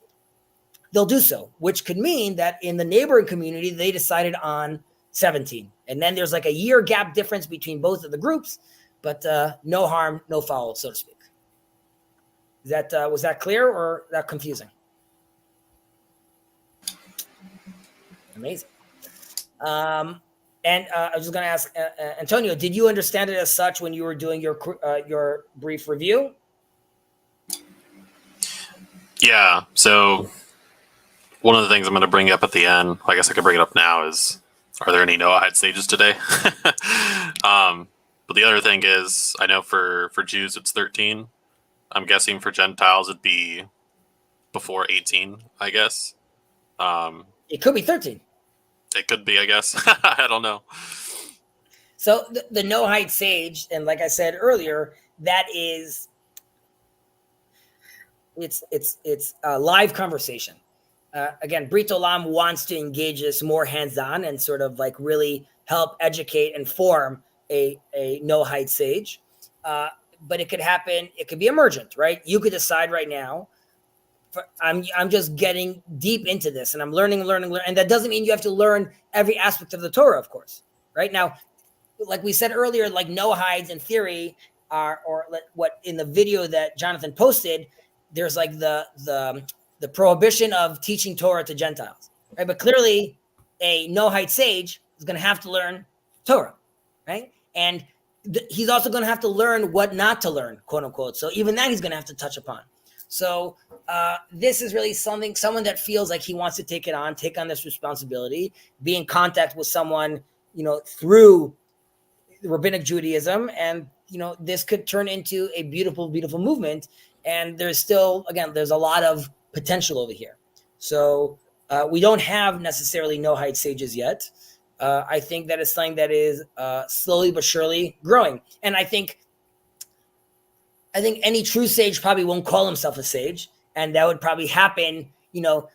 they'll do so, which could mean that in the neighboring community, they decided on 17. And then there's like a year gap difference between both of the groups, but no harm, no foul, so to speak. Was that clear or that confusing? Amazing. And I was just going to ask Antonio, did you understand it as such when you were doing your brief review?
Yeah. So one of the things I'm going to bring up at the end, I guess I could bring it up now, is are there any Noahide sages today? But the other thing is, I know for Jews it's 13. I'm guessing for Gentiles it'd be before 18, I guess.
It could be 13.
It could be, I guess. I don't know.
So the Noahide sage, and like I said earlier, that is it's a live conversation. Again, Brit Olam wants to engage this more hands-on and sort of like really help educate and form a Noahide sage. But it could happen. It could be emergent, right? You could decide right now. I'm just getting deep into this, and I'm learning, and that doesn't mean you have to learn every aspect of the Torah, of course, right? Now, like we said earlier, like Noahides in theory are, or what in the video that Jonathan posted, there's like the prohibition of teaching Torah to Gentiles, right? But clearly, a Noahide sage is going to have to learn Torah, right? And he's also going to have to learn what not to learn, quote unquote. So even that he's going to have to touch upon. So this is really someone that feels like he wants to take on this responsibility, be in contact with someone, through rabbinic Judaism. And, this could turn into a beautiful, beautiful movement. And there's still, again, there's a lot of potential over here. So we don't have necessarily Noahide sages yet. I think that is something that is slowly but surely growing. And I think any true sage probably won't call himself a sage. And that would probably happen, the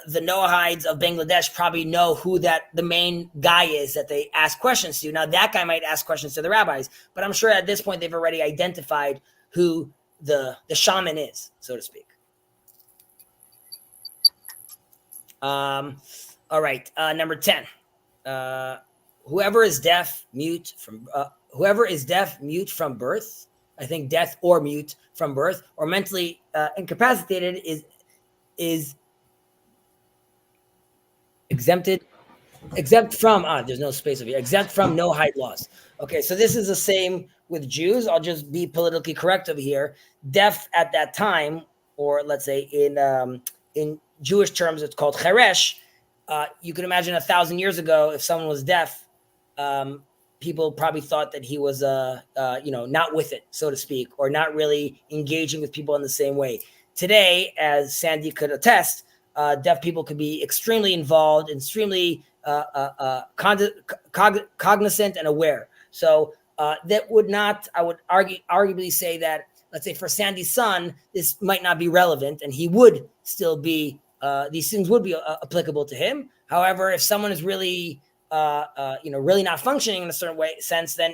Noahides of Bangladesh probably know who the main guy is that they ask questions to. Now that guy might ask questions to the rabbis, but I'm sure at this point they've already identified who the shaman is, so to speak. All right, number 10. Whoever is deaf, mute from birth, I think deaf or mute from birth, or mentally incapacitated is exempt from, there's no space over here, exempt from Noahide laws. Okay, so this is the same with Jews. I'll just be politically correct over here. Deaf at that time, or let's say in Jewish terms, it's called cheresh. You can imagine 1,000 years ago, if someone was deaf, people probably thought that he was, not with it, so to speak, or not really engaging with people in the same way. Today, as Sandy could attest, deaf people could be extremely involved, extremely cognizant and aware. So that would not, I would arguably say that, let's say for Sandy's son, this might not be relevant, and he would still be, these things would be applicable to him. However, if someone is really, really not functioning in a certain sense, then,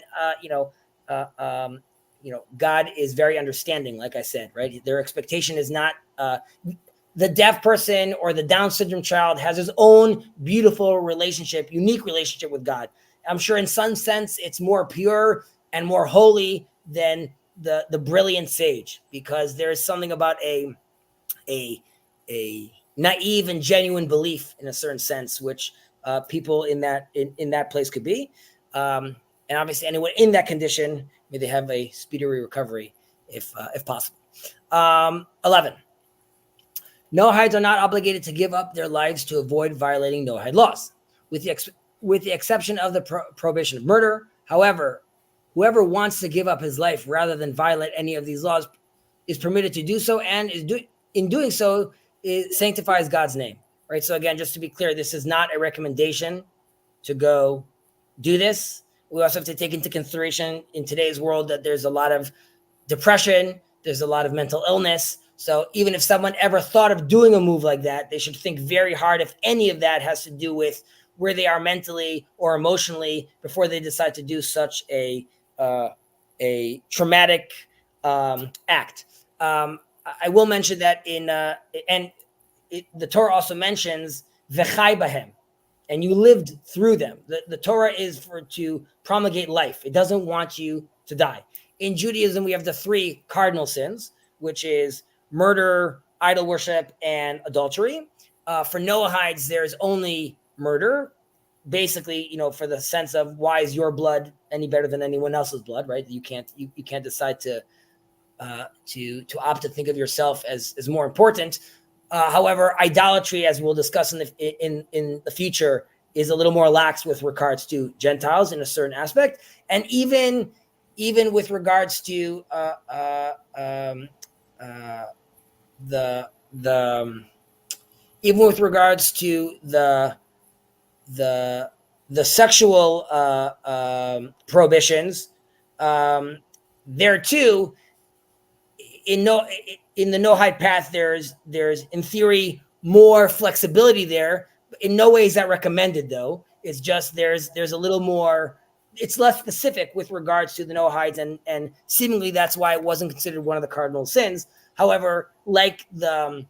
God is very understanding, like I said, right? Their expectation is not, the deaf person or the Down syndrome child has his own beautiful relationship, unique relationship with God. I'm sure in some sense it's more pure and more holy than the brilliant sage, because there's something about a naive and genuine belief in a certain sense, which people in that place could be. And obviously anyone in that condition, may they have a speedy recovery if possible. 11. Noahides are not obligated to give up their lives to avoid violating Noahide laws, with the exception of the prohibition of murder. However, whoever wants to give up his life rather than violate any of these laws is permitted to do so, and in doing so, it sanctifies God's name. Right. So again, just to be clear, this is not a recommendation to go do this. We also have to take into consideration in today's world that there's a lot of depression, there's a lot of mental illness. So even if someone ever thought of doing a move like that, they should think very hard if any of that has to do with where they are mentally or emotionally before they decide to do such a traumatic act. I will mention that the Torah also mentions v'chai bahem, and you lived through them. The Torah is to promulgate life. It doesn't want you to die. In Judaism, we have the 3 cardinal sins, which is murder, idol worship, and adultery. For Noahides, there's only murder. Basically, for the sense of why is your blood any better than anyone else's blood, right? You can't decide to opt to think of yourself as more important. However, idolatry, as we'll discuss in the future, is a little more lax with regards to Gentiles in a certain aspect, and even with regards to even with regards to the the sexual prohibitions, there too, in the Noahide path, there's in theory more flexibility there. In no way is that recommended, though. It's just there's a little more. It's less specific with regards to the Noahides, and seemingly that's why it wasn't considered one of the cardinal sins. However, like the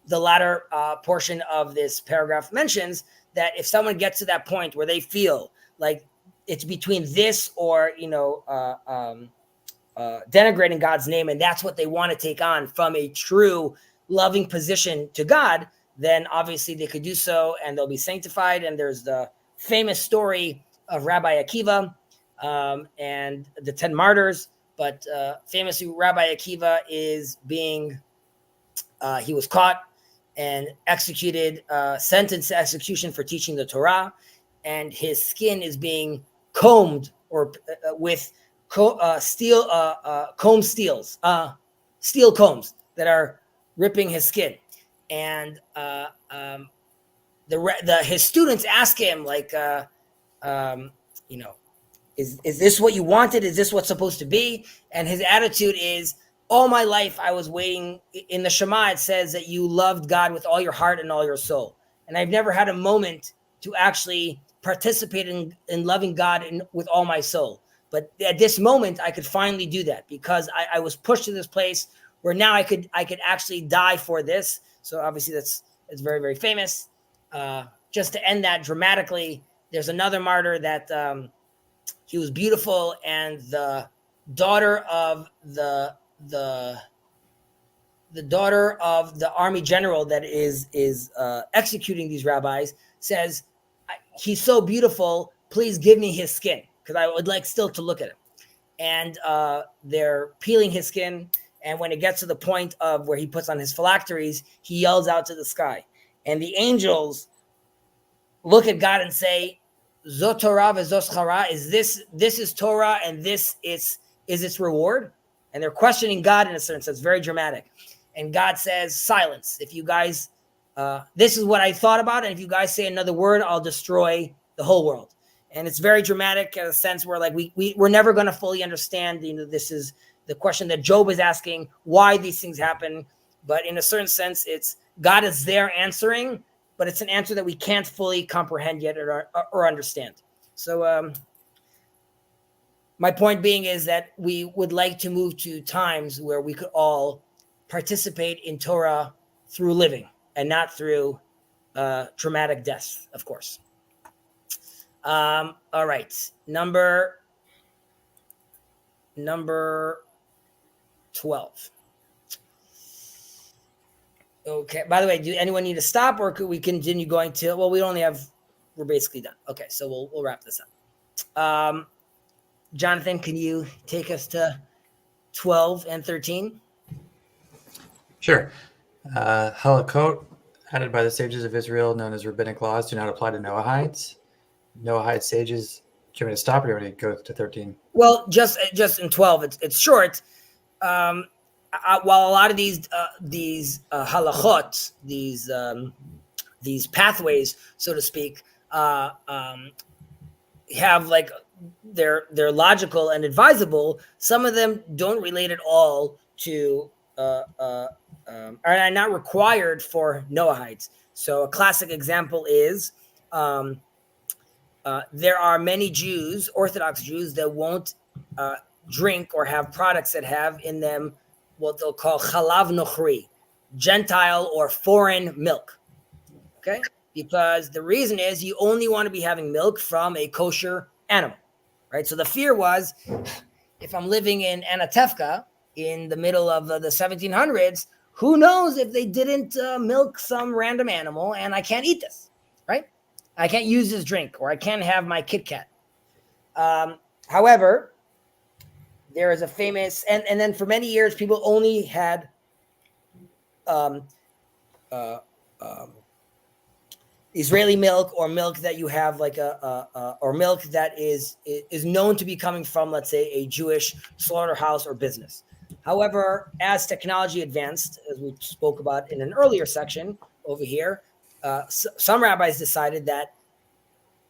latter portion of this paragraph mentions, that if someone gets to that point where they feel like it's between this or denigrating God's name, and that's what they want to take on from a true loving position to God, then obviously they could do so and they'll be sanctified. And there's the famous story of Rabbi Akiva and the 10 martyrs. But famously, Rabbi Akiva is being, he was caught and executed, sentenced to execution for teaching the Torah. And his skin is being combed or with steel combs that are ripping his skin. And his students ask him, like, is this what you wanted? Is this what's supposed to be? And his attitude is, all my life I was waiting. In the Shema, it says that you loved God with all your heart and all your soul. And I've never had a moment to actually participate in loving God with all my soul. But at this moment, I could finally do that because I was pushed to this place where now I could actually die for this. So obviously it's very, very famous. Just to end that dramatically, there's another martyr that he was beautiful, and the daughter of the daughter of the army general that is executing these rabbis says, he's so beautiful, please give me his skin, because I would like still to look at him. And they're peeling his skin. And when it gets to the point of where he puts on his phylacteries, he yells out to the sky. And the angels look at God and say, Zot Torah v'zos chara, this is Torah and this is its reward? And they're questioning God in a sense. That's very dramatic. And God says, silence. If you guys, this is what I thought about. And if you guys say another word, I'll destroy the whole world. And it's very dramatic in a sense where, like, we're never going to fully understand. This is the question that Job is asking, why these things happen. But in a certain sense, it's God is there answering, but it's an answer that we can't fully comprehend yet or understand. So my point being is that we would like to move to times where we could all participate in Torah through living and not through traumatic deaths, of course. All right. Number 12. Okay. By the way, do anyone need to stop, or could we continue going to? Well, we're basically done. Okay, so we'll wrap this up. Jonathan, can you take us to 12 and 13?
Sure. Halakot added by the sages of Israel, known as rabbinic laws, do not apply to Noahides. Noahide sages. Do you want me to stop, or do you want me to go to 13?
Well, just in 12, it's short. While a lot of these halachot, these pathways, so to speak, have, like, they're logical and advisable, some of them don't relate at all to are not required for Noahides. So a classic example is there are many Jews, Orthodox Jews, that won't drink or have products that have in them what they'll call chalav nochri, Gentile or foreign milk. Okay? Because the reason is you only want to be having milk from a kosher animal, right? So the fear was, if I'm living in Anatevka in the middle of the 1700s, who knows if they didn't milk some random animal and I can't eat this, right? I can't use this drink, or I can't have my Kit Kat. However, there is a famous, and then for many years, people only had Israeli milk, or milk that you have like or milk that is known to be coming from, let's say, a Jewish slaughterhouse or business. However, as technology advanced, as we spoke about in an earlier section over here, some rabbis decided that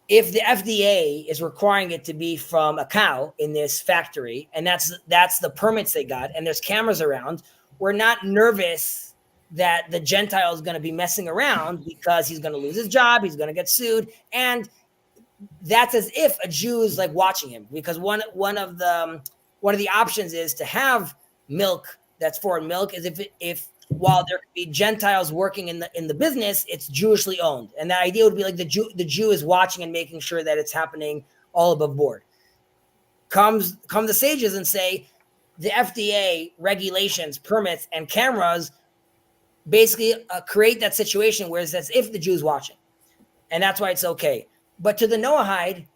if the FDA is requiring it to be from a cow in this factory, and that's the permits they got, and there's cameras around, we're not nervous that the Gentile is going to be messing around because he's going to lose his job, he's going to get sued, and that's as if a Jew is like watching him, because one of the options is to have milk that's foreign milk is if while there could be Gentiles working in the business, it's Jewishly owned. And the idea would be like the Jew is watching and making sure that it's happening all above board. Come the sages and say the FDA regulations, permits, and cameras basically create that situation where it's as if the Jew's watching. And that's why it's okay. But to the Noahide,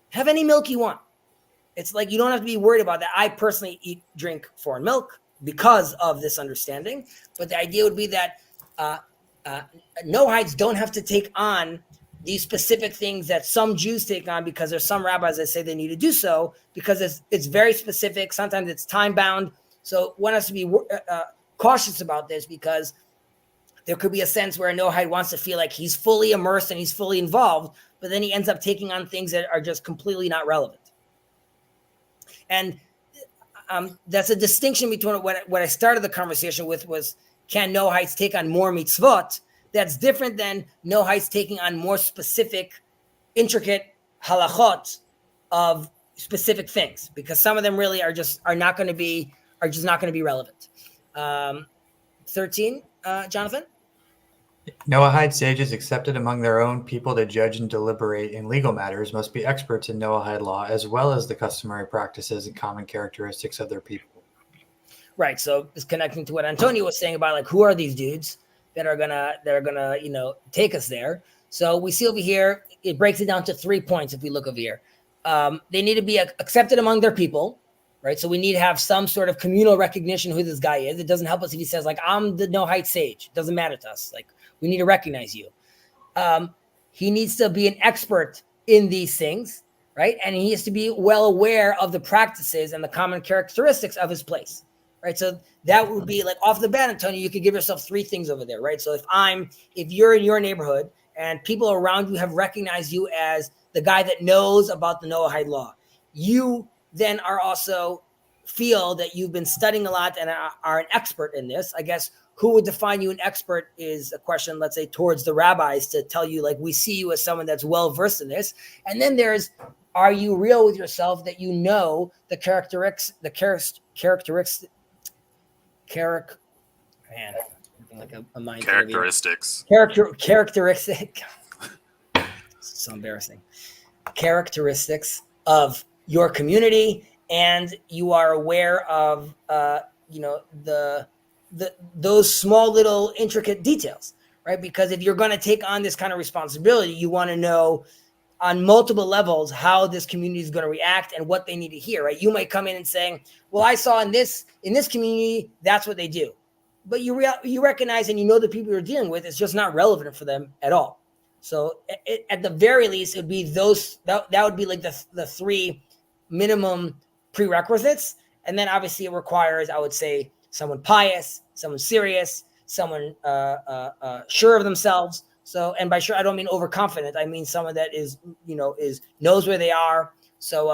have any milk you want. It's like you don't have to be worried about that. I personally drink foreign milk because of this understanding. But the idea would be that Noahides don't have to take on these specific things that some Jews take on, because there's some rabbis that say they need to do so because it's very specific. Sometimes it's time bound. So one has to be cautious about this, because there could be a sense where a Noahide wants to feel like he's fully immersed and he's fully involved, but then he ends up taking on things that are just completely not relevant. And that's a distinction between what I started the conversation with was, can Noahides take on more mitzvot? That's different than Noahides taking on more specific, intricate halachot of specific things, because some of them really are just not going to be relevant. 13, Jonathan?
Noahide sages accepted among their own people to judge and deliberate in legal matters must be experts in Noahide law, as well as the customary practices and common characteristics of their people.
Right. So it's connecting to what Antonio was saying about like, who are these dudes that are gonna take us there? So we see over here, it breaks it down to 3 points. If we look over here, they need to be accepted among their people. Right. So we need to have some sort of communal recognition who this guy is. It doesn't help us if he says like, I'm the Noahide sage. It doesn't matter to us. Like, we need to recognize you. He needs to be an expert in these things, right? And he has to be well aware of the practices and the common characteristics of his place, right? So that would be like off the bat, Antonio, you could give yourself 3 things over there, right? So if you're in your neighborhood and people around you have recognized you as the guy that knows about the Noahide law, you then are also feel that you've been studying a lot and are an expert in this. I guess who would define you an expert is a question, let's say, towards the rabbis to tell you, like, we see you as someone that's well-versed in this. And then there's, are you real with yourself that you know the characteristics, man, like a mind
characteristics.
Characteristic. So embarrassing. Characteristics of your community, and you are aware of, those small little intricate details, right? Because if you're going to take on this kind of responsibility, you want to know on multiple levels how this community is going to react and what they need to hear, right? You might come in and saying, well, I saw in this community, that's what they do. But you recognize and you know the people you're dealing with, it's just not relevant for them at all. So at the very least, it would be that would be like the 3 minimum prerequisites. And then obviously it requires, I would say, someone pious, someone serious, someone sure of themselves. So, and by sure, I don't mean overconfident. I mean someone that knows where they are. So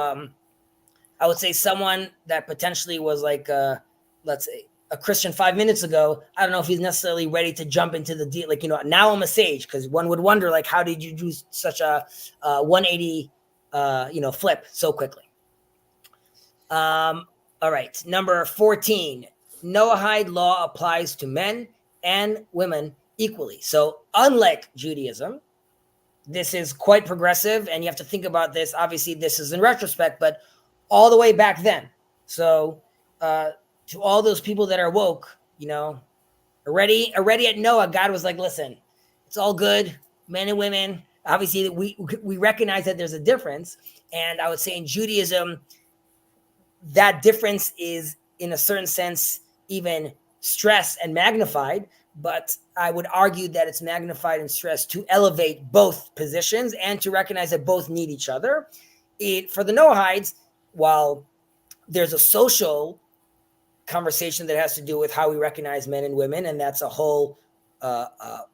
I would say someone that potentially was like, let's say, a Christian 5 minutes ago. I don't know if he's necessarily ready to jump into the deal. Like, now I'm a sage, because one would wonder, like, how did you do such a 180, flip so quickly? All right. Number 14. Noahide law applies to men and women equally. So unlike Judaism, this is quite progressive, and you have to think about this. Obviously, this is in retrospect, but all the way back then. So to all those people that are woke, already at Noah, God was like, listen, it's all good, men and women. Obviously, we recognize that there's a difference. And I would say in Judaism, that difference is, in a certain sense, even stressed and magnified, but I would argue that it's magnified and stressed to elevate both positions and to recognize that both need each other. For the Noahides, while there's a social conversation that has to do with how we recognize men and women, and that's a whole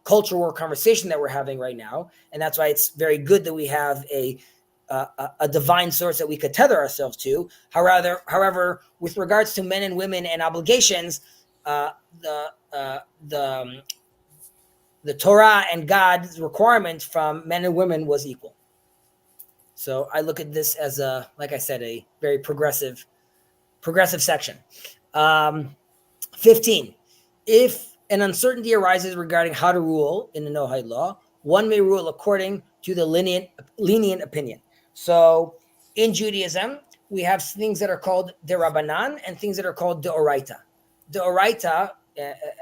culture war conversation that we're having right now, and that's why it's very good that we have a divine source that we could tether ourselves to. However, with regards to men and women and obligations, the Torah and God's requirement from men and women was equal. So I look at this as like I said, a very progressive section. 15. If an uncertainty arises regarding how to rule in the Noahide law, one may rule according to the lenient opinion. So in Judaism, we have things that are called derabanan and things that are called deoraita. Deoraita,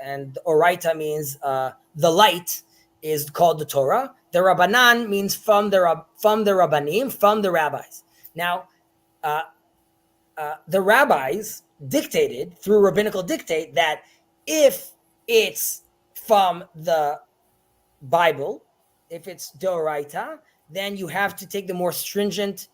and oraita means the light, is called the Torah. Derabanan means from the rabbanim, from the rabbis. Now, the rabbis dictated through rabbinical dictate that if it's from the Bible, if it's deoraita, then you have to take the more stringent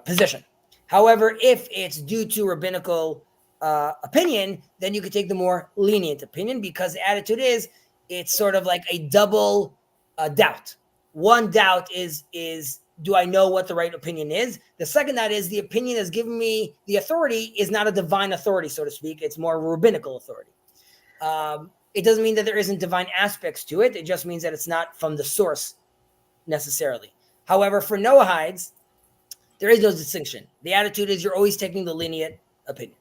position. However, if it's due to rabbinical opinion, then you could take the more lenient opinion, because the attitude is it's sort of like a double doubt. One doubt is do I know what the right opinion is? The second doubt is the opinion that's given me the authority is not a divine authority, so to speak. It's more rabbinical authority. It doesn't mean that there isn't divine aspects to it. It just means that it's not from the source necessarily. However, for Noahides, there is no distinction. The attitude is you're always taking the lenient opinion,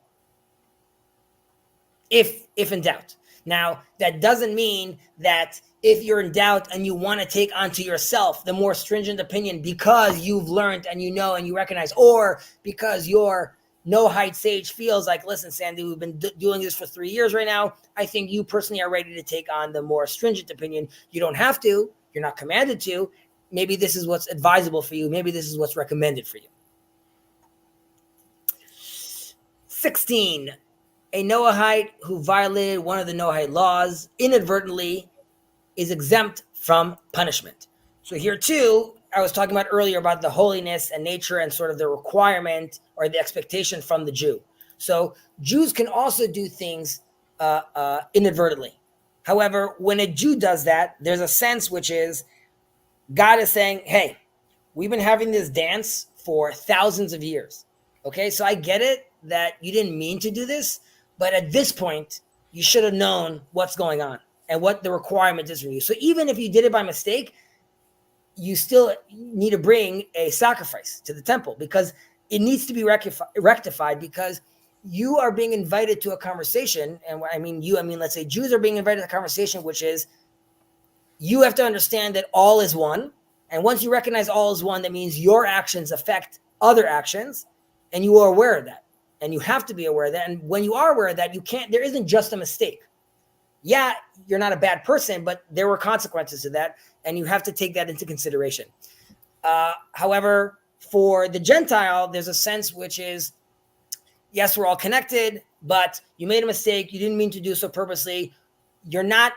if in doubt. Now, that doesn't mean that if you're in doubt and you want to take onto yourself the more stringent opinion because you've learned and you know and you recognize, or because your Noahide sage feels like, listen, Sandy, we've been doing this for 3 years right now. I think you personally are ready to take on the more stringent opinion. You don't have to. You're not commanded to. Maybe this is what's advisable for you. Maybe this is what's recommended for you. 16. A Noahide who violated one of the Noahide laws inadvertently is exempt from punishment. So here too, I was talking about earlier about the holiness and nature and sort of the requirement or the expectation from the Jew. So Jews can also do things inadvertently. However, when a Jew does that, there's a sense which is God is saying, hey, we've been having this dance for thousands of years. Okay, so I get it that you didn't mean to do this, but at this point, you should have known what's going on and what the requirement is from you. So even if you did it by mistake, you still need to bring a sacrifice to the temple, because it needs to be rectified, because you are being invited to a conversation. And I mean, let's say Jews are being invited to a conversation, which is you have to understand that all is one. And once you recognize all is one, that means your actions affect other actions, and you are aware of that. And you have to be aware of that. And when you are aware of that, there isn't just a mistake. Yeah, you're not a bad person, but there were consequences to that, and you have to take that into consideration. However, for the Gentile, there's a sense which is, yes, we're all connected, but you made a mistake. You didn't mean to do so purposely. You're not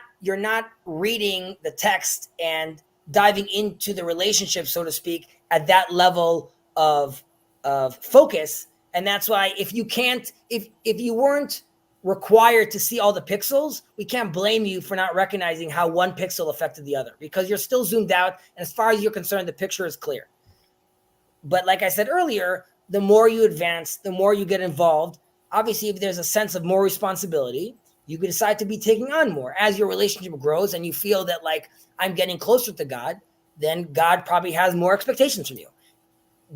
reading the text and diving into the relationship, so to speak, at that level of focus. And that's why if you weren't required to see all the pixels, we can't blame you for not recognizing how one pixel affected the other, because you're still zoomed out. And as far as you're concerned, the picture is clear. But like I said earlier, the more you advance, the more you get involved. Obviously, if there's a sense of more responsibility, you can decide to be taking on more. As your relationship grows and you feel that, like, I'm getting closer to God, then God probably has more expectations from you.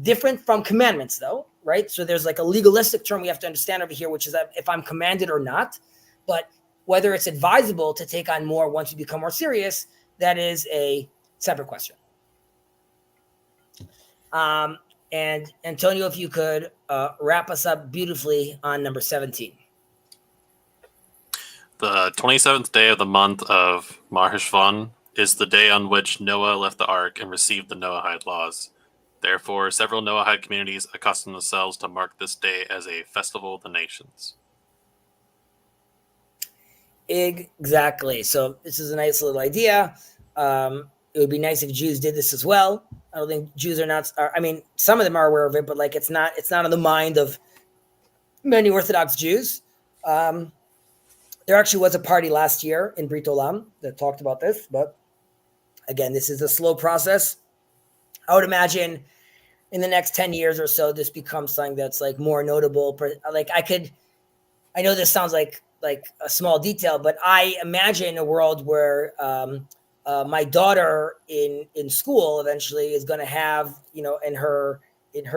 Different from commandments, though, right? So there's like a legalistic term we have to understand over here, which is that if I'm commanded or not. But whether it's advisable to take on more once you become more serious, that is a separate question. And Antonio, if you could wrap us up beautifully on number 17.
The 27th day of the month of Mar Heshvan is the day on which Noah left the ark and received the Noahide laws. Therefore, several Noahide communities accustom themselves to mark this day as a festival of the nations.
Exactly. So this is a nice little idea. It would be nice if Jews did this as well. I don't think Jews some of them are aware of it, but like it's not on the mind of many Orthodox Jews. There actually was a party last year in Brit Olam that talked about this, but again, this is a slow process. I would imagine in the next 10 years or so, this becomes something that's like more notable. Like I know this sounds like a small detail, but I imagine a world where my daughter in school eventually is going to have, in her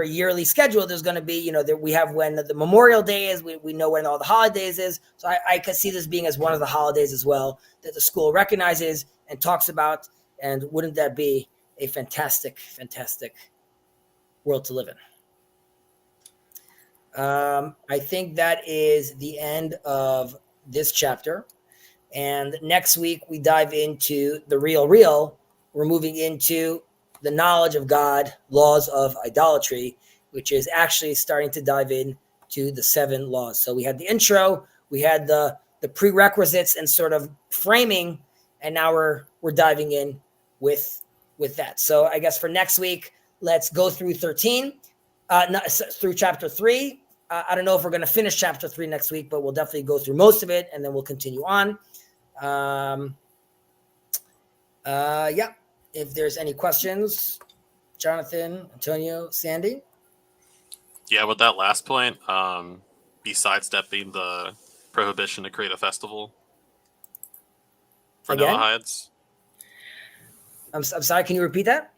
yearly schedule, there's going to be, that we have when the Memorial Day is, we know when all the holidays is. So I could see this being as one of the holidays as well that the school recognizes and talks about. And wouldn't that be a fantastic, fantastic world to live in? I think that is the end of this chapter. And next week we dive into the real. We're moving into the knowledge of God, laws of idolatry, which is actually starting to dive into the 7 laws. So we had the intro, we had the prerequisites and sort of framing, and now we're diving in with that. So I guess for next week, let's go through 13, through chapter 3. I don't know if we're going to finish chapter 3 next week, but we'll definitely go through most of it, and then we'll continue on. Yeah. If there's any questions, Jonathan, Antonio, Sandy.
Yeah, with that last point, be sidestepping the prohibition to create a festival for
Again?
Noahides.
I'm sorry, can you repeat that?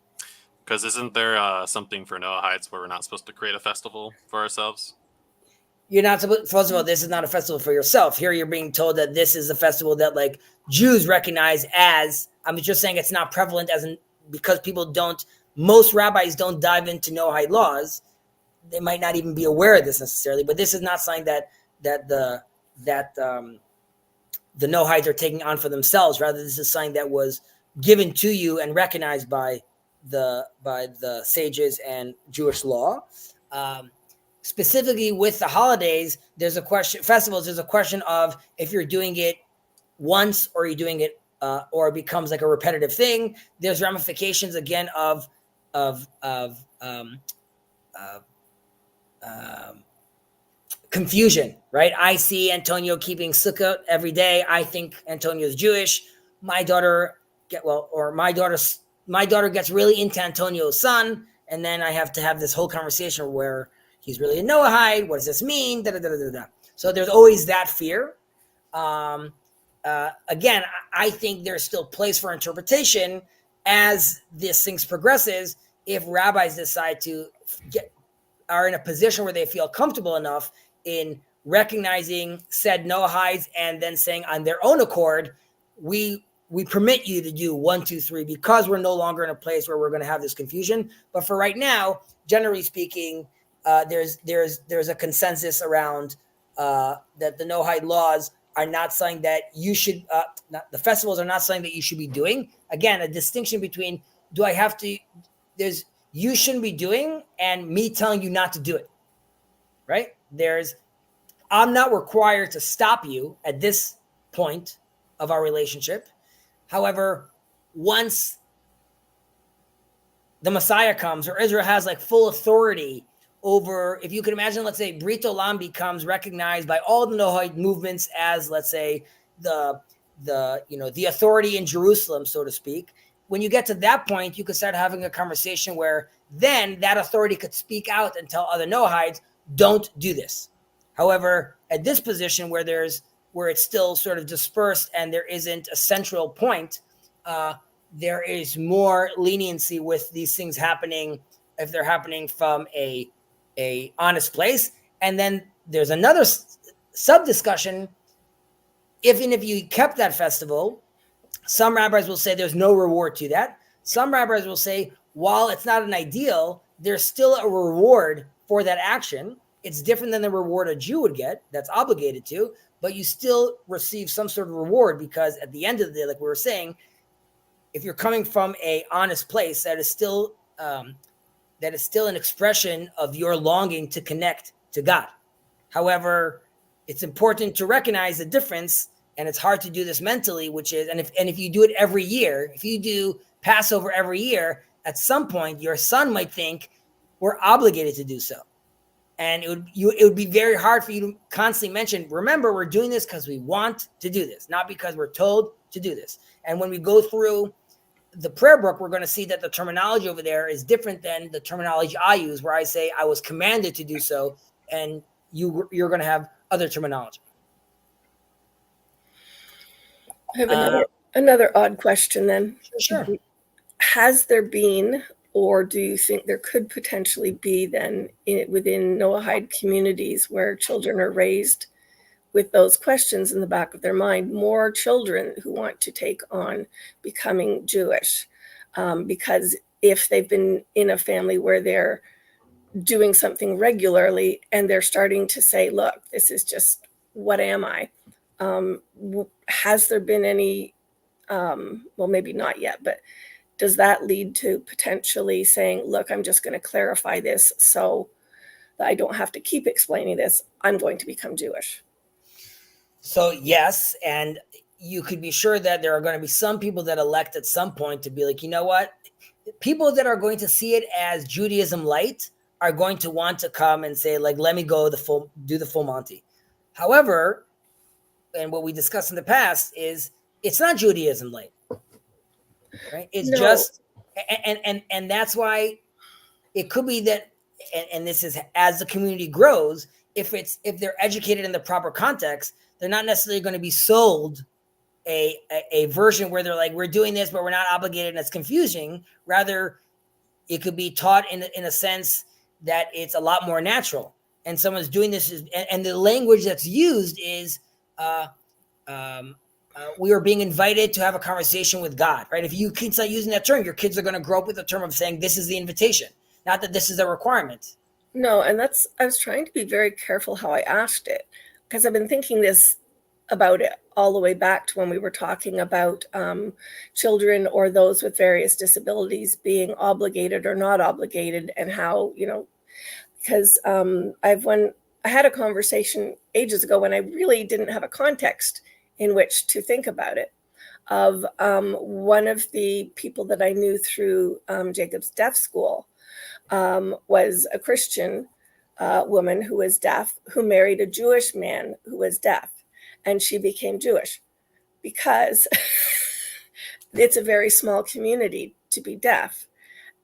Because isn't there something for Noahides where we're not supposed to create a festival for ourselves?
You're not supposed. First of all, this is not a festival for yourself. Here, you're being told that this is a festival that like Jews recognize as. I'm just saying it's not prevalent because people don't. Most rabbis don't dive into Noahide laws. They might not even be aware of this necessarily. But this is not something that the Noahides are taking on for themselves. Rather, this is something that was given to you and recognized by the sages and Jewish law. Specifically with the holidays, there's a question. Festivals, there's a question of if you're doing it once or you're doing it, or it becomes like a repetitive thing. There's ramifications again of confusion, right? I see Antonio keeping Sukkot every day. I think Antonio is Jewish. My daughter gets really into Antonio's son, and then I have to have this whole conversation where he's really a Noahide. What does this mean? So there's always that fear. Again, I think there's still place for interpretation as this thing progresses. If rabbis decide to are in a position where they feel comfortable enough in recognizing said Noahides and then saying on their own accord, we permit you to do 1, 2, 3 because we're no longer in a place where we're going to have this confusion. But for right now, generally speaking, there's a consensus around that the Noahide laws are not something that you should. The festivals are not something that you should be doing. Again, a distinction between do I have to? There's you shouldn't be doing and me telling you not to do it. Right? I'm not required to stop you at this point of our relationship. However, once the Messiah comes or Israel has like full authority over, if you can imagine, let's say Brit Olam becomes recognized by all the Noahide movements as, let's say, the authority in Jerusalem, so to speak. When you get to that point, you could start having a conversation where then that authority could speak out and tell other Noahides, don't do this. However, at this position where it's still sort of dispersed and there isn't a central point, there is more leniency with these things happening if they're happening from a honest place. And then there's another sub discussion. If you kept that festival, some rabbis will say there's no reward to that. Some rabbis will say, while it's not an ideal, there's still a reward for that action. It's different than the reward a Jew would get that's obligated to, but you still receive some sort of reward because at the end of the day, like we were saying, if you're coming from a honest place, that is still an expression of your longing to connect to God. However, it's important to recognize the difference, and it's hard to do this mentally, which is, and if you do it every year, if you do Passover every year, at some point your son might think we're obligated to do so. And it would be very hard for you to constantly mention, remember, we're doing this because we want to do this, not because we're told to do this. And when we go through the prayer book, we're going to see that the terminology over there is different than the terminology I use, where I say I was commanded to do so, and you're going to have other terminology.
I have another odd question then.
Sure.
Has there been, or do you think there could potentially be then within Noahide communities where children are raised with those questions in the back of their mind, more children who want to take on becoming Jewish? Because if they've been in a family where they're doing something regularly and they're starting to say, look, this is just, what am I? Has there been any, well, maybe not yet, but does that lead to potentially saying, look, I'm just going to clarify this so that I don't have to keep explaining this. I'm going to become Jewish.
So yes, and you could be sure that there are going to be some people that elect at some point to be like, you know what? People that are going to see it as Judaism light are going to want to come and say, like, let me go do the full Monty. However, and what we discussed in the past is it's not Judaism light. Right? It's just, and that's why it could be that, and this is as the community grows, if they're educated in the proper context, they're not necessarily going to be sold a version where they're like, we're doing this, but we're not obligated, and it's confusing. Rather, it could be taught in a sense that it's a lot more natural, and someone's doing this, and the language that's used is, we are being invited to have a conversation with God, right? If you can start using that term, your kids are going to grow up with the term of saying, this is the invitation, not that this is a requirement.
No, and I was trying to be very careful how I asked it, because I've been thinking about it all the way back to when we were talking about children or those with various disabilities being obligated or not obligated, and how, because I had a conversation ages ago when I really didn't have a context in which to think about it, of one of the people that I knew through Jacob's Deaf School was a Christian woman who was deaf, who married a Jewish man who was deaf, and she became Jewish because it's a very small community to be deaf.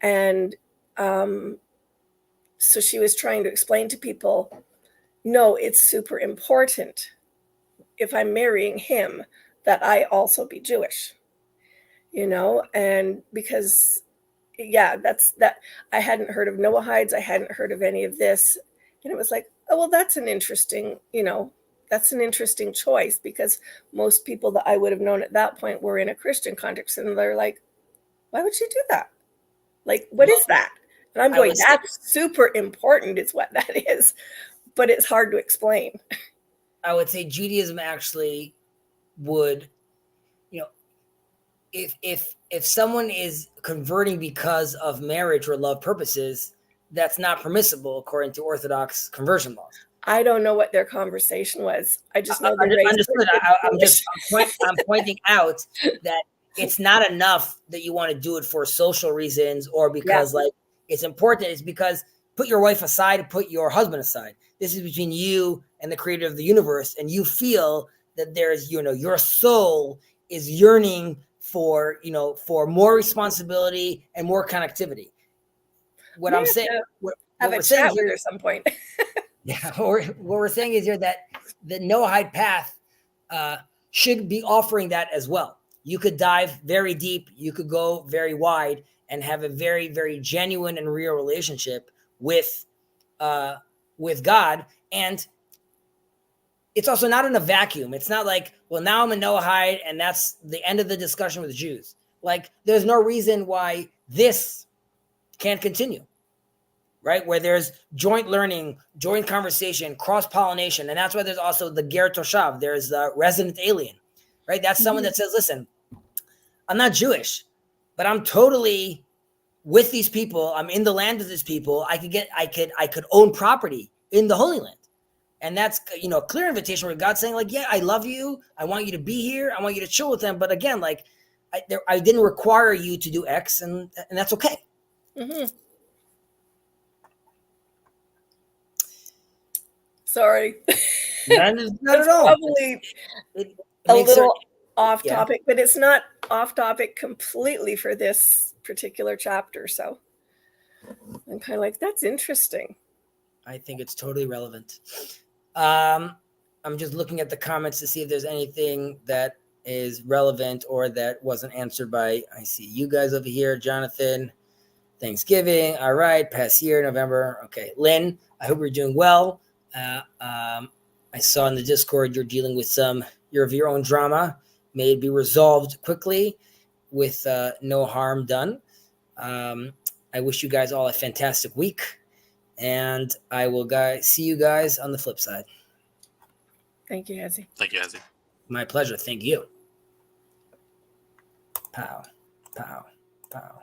And so she was trying to explain to people, no, it's super important if I'm marrying him that I also be Jewish, and because, that I hadn't heard of Noahides, I hadn't heard of any of this. And it was like, oh, well, that's an interesting choice, because most people that I would have known at that point were in a Christian context, and they're like, why would she do that? Like, what is that? And I'm going, that's super important is what that is, but it's hard to explain.
I would say Judaism actually would, if someone is converting because of marriage or love purposes, that's not permissible according to Orthodox conversion laws.
I don't know what their conversation was. I just know
understood. I'm pointing out that it's not enough that you want to do it for social reasons or because it's important. It's because put your wife aside, put your husband aside. This is between you and the creator of the universe. And you feel that there's, your soul is yearning for more responsibility and more connectivity. What I'm saying, what we're saying here
at some point.
Yeah, what we're saying is here that the Noahide path should be offering that as well. You could dive very deep, you could go very wide, and have a very, very genuine and real relationship with God. And it's also not in a vacuum. It's not like, well, now I'm a Noahide, and that's the end of the discussion with Jews. Like, there's no reason why this can't continue. Right? Where there's joint learning, joint conversation, cross-pollination. And that's why there's also the Ger Toshav. There's the resident alien, right? That's someone that says, listen, I'm not Jewish, but I'm totally with these people. I'm in the land of these people. I could own property in the Holy Land. And that's, a clear invitation where God's saying, like, yeah, I love you. I want you to be here. I want you to chill with them. But again, like, I didn't require you to do X, and that's okay.
Mm-hmm. Sorry.
Not
It's
at all.
probably
It
a
makes
little
certain-
off
yeah.
topic, but it's not off topic completely for this particular chapter. So I'm kind of like, that's interesting.
I think it's totally relevant. I'm just looking at the comments to see if there's anything that is relevant or that wasn't answered by, I see you guys over here, Jonathan. Thanksgiving. All right. Past year, November. Okay. Lynn, I hope you're doing well. I saw in the Discord you're dealing with your own drama. May it be resolved quickly with no harm done. I wish you guys all a fantastic week. And I will see you guys on the flip side.
Thank you, Hezzy.
Thank you, Ezzy.
My pleasure. Thank you. Pow, pow, pow.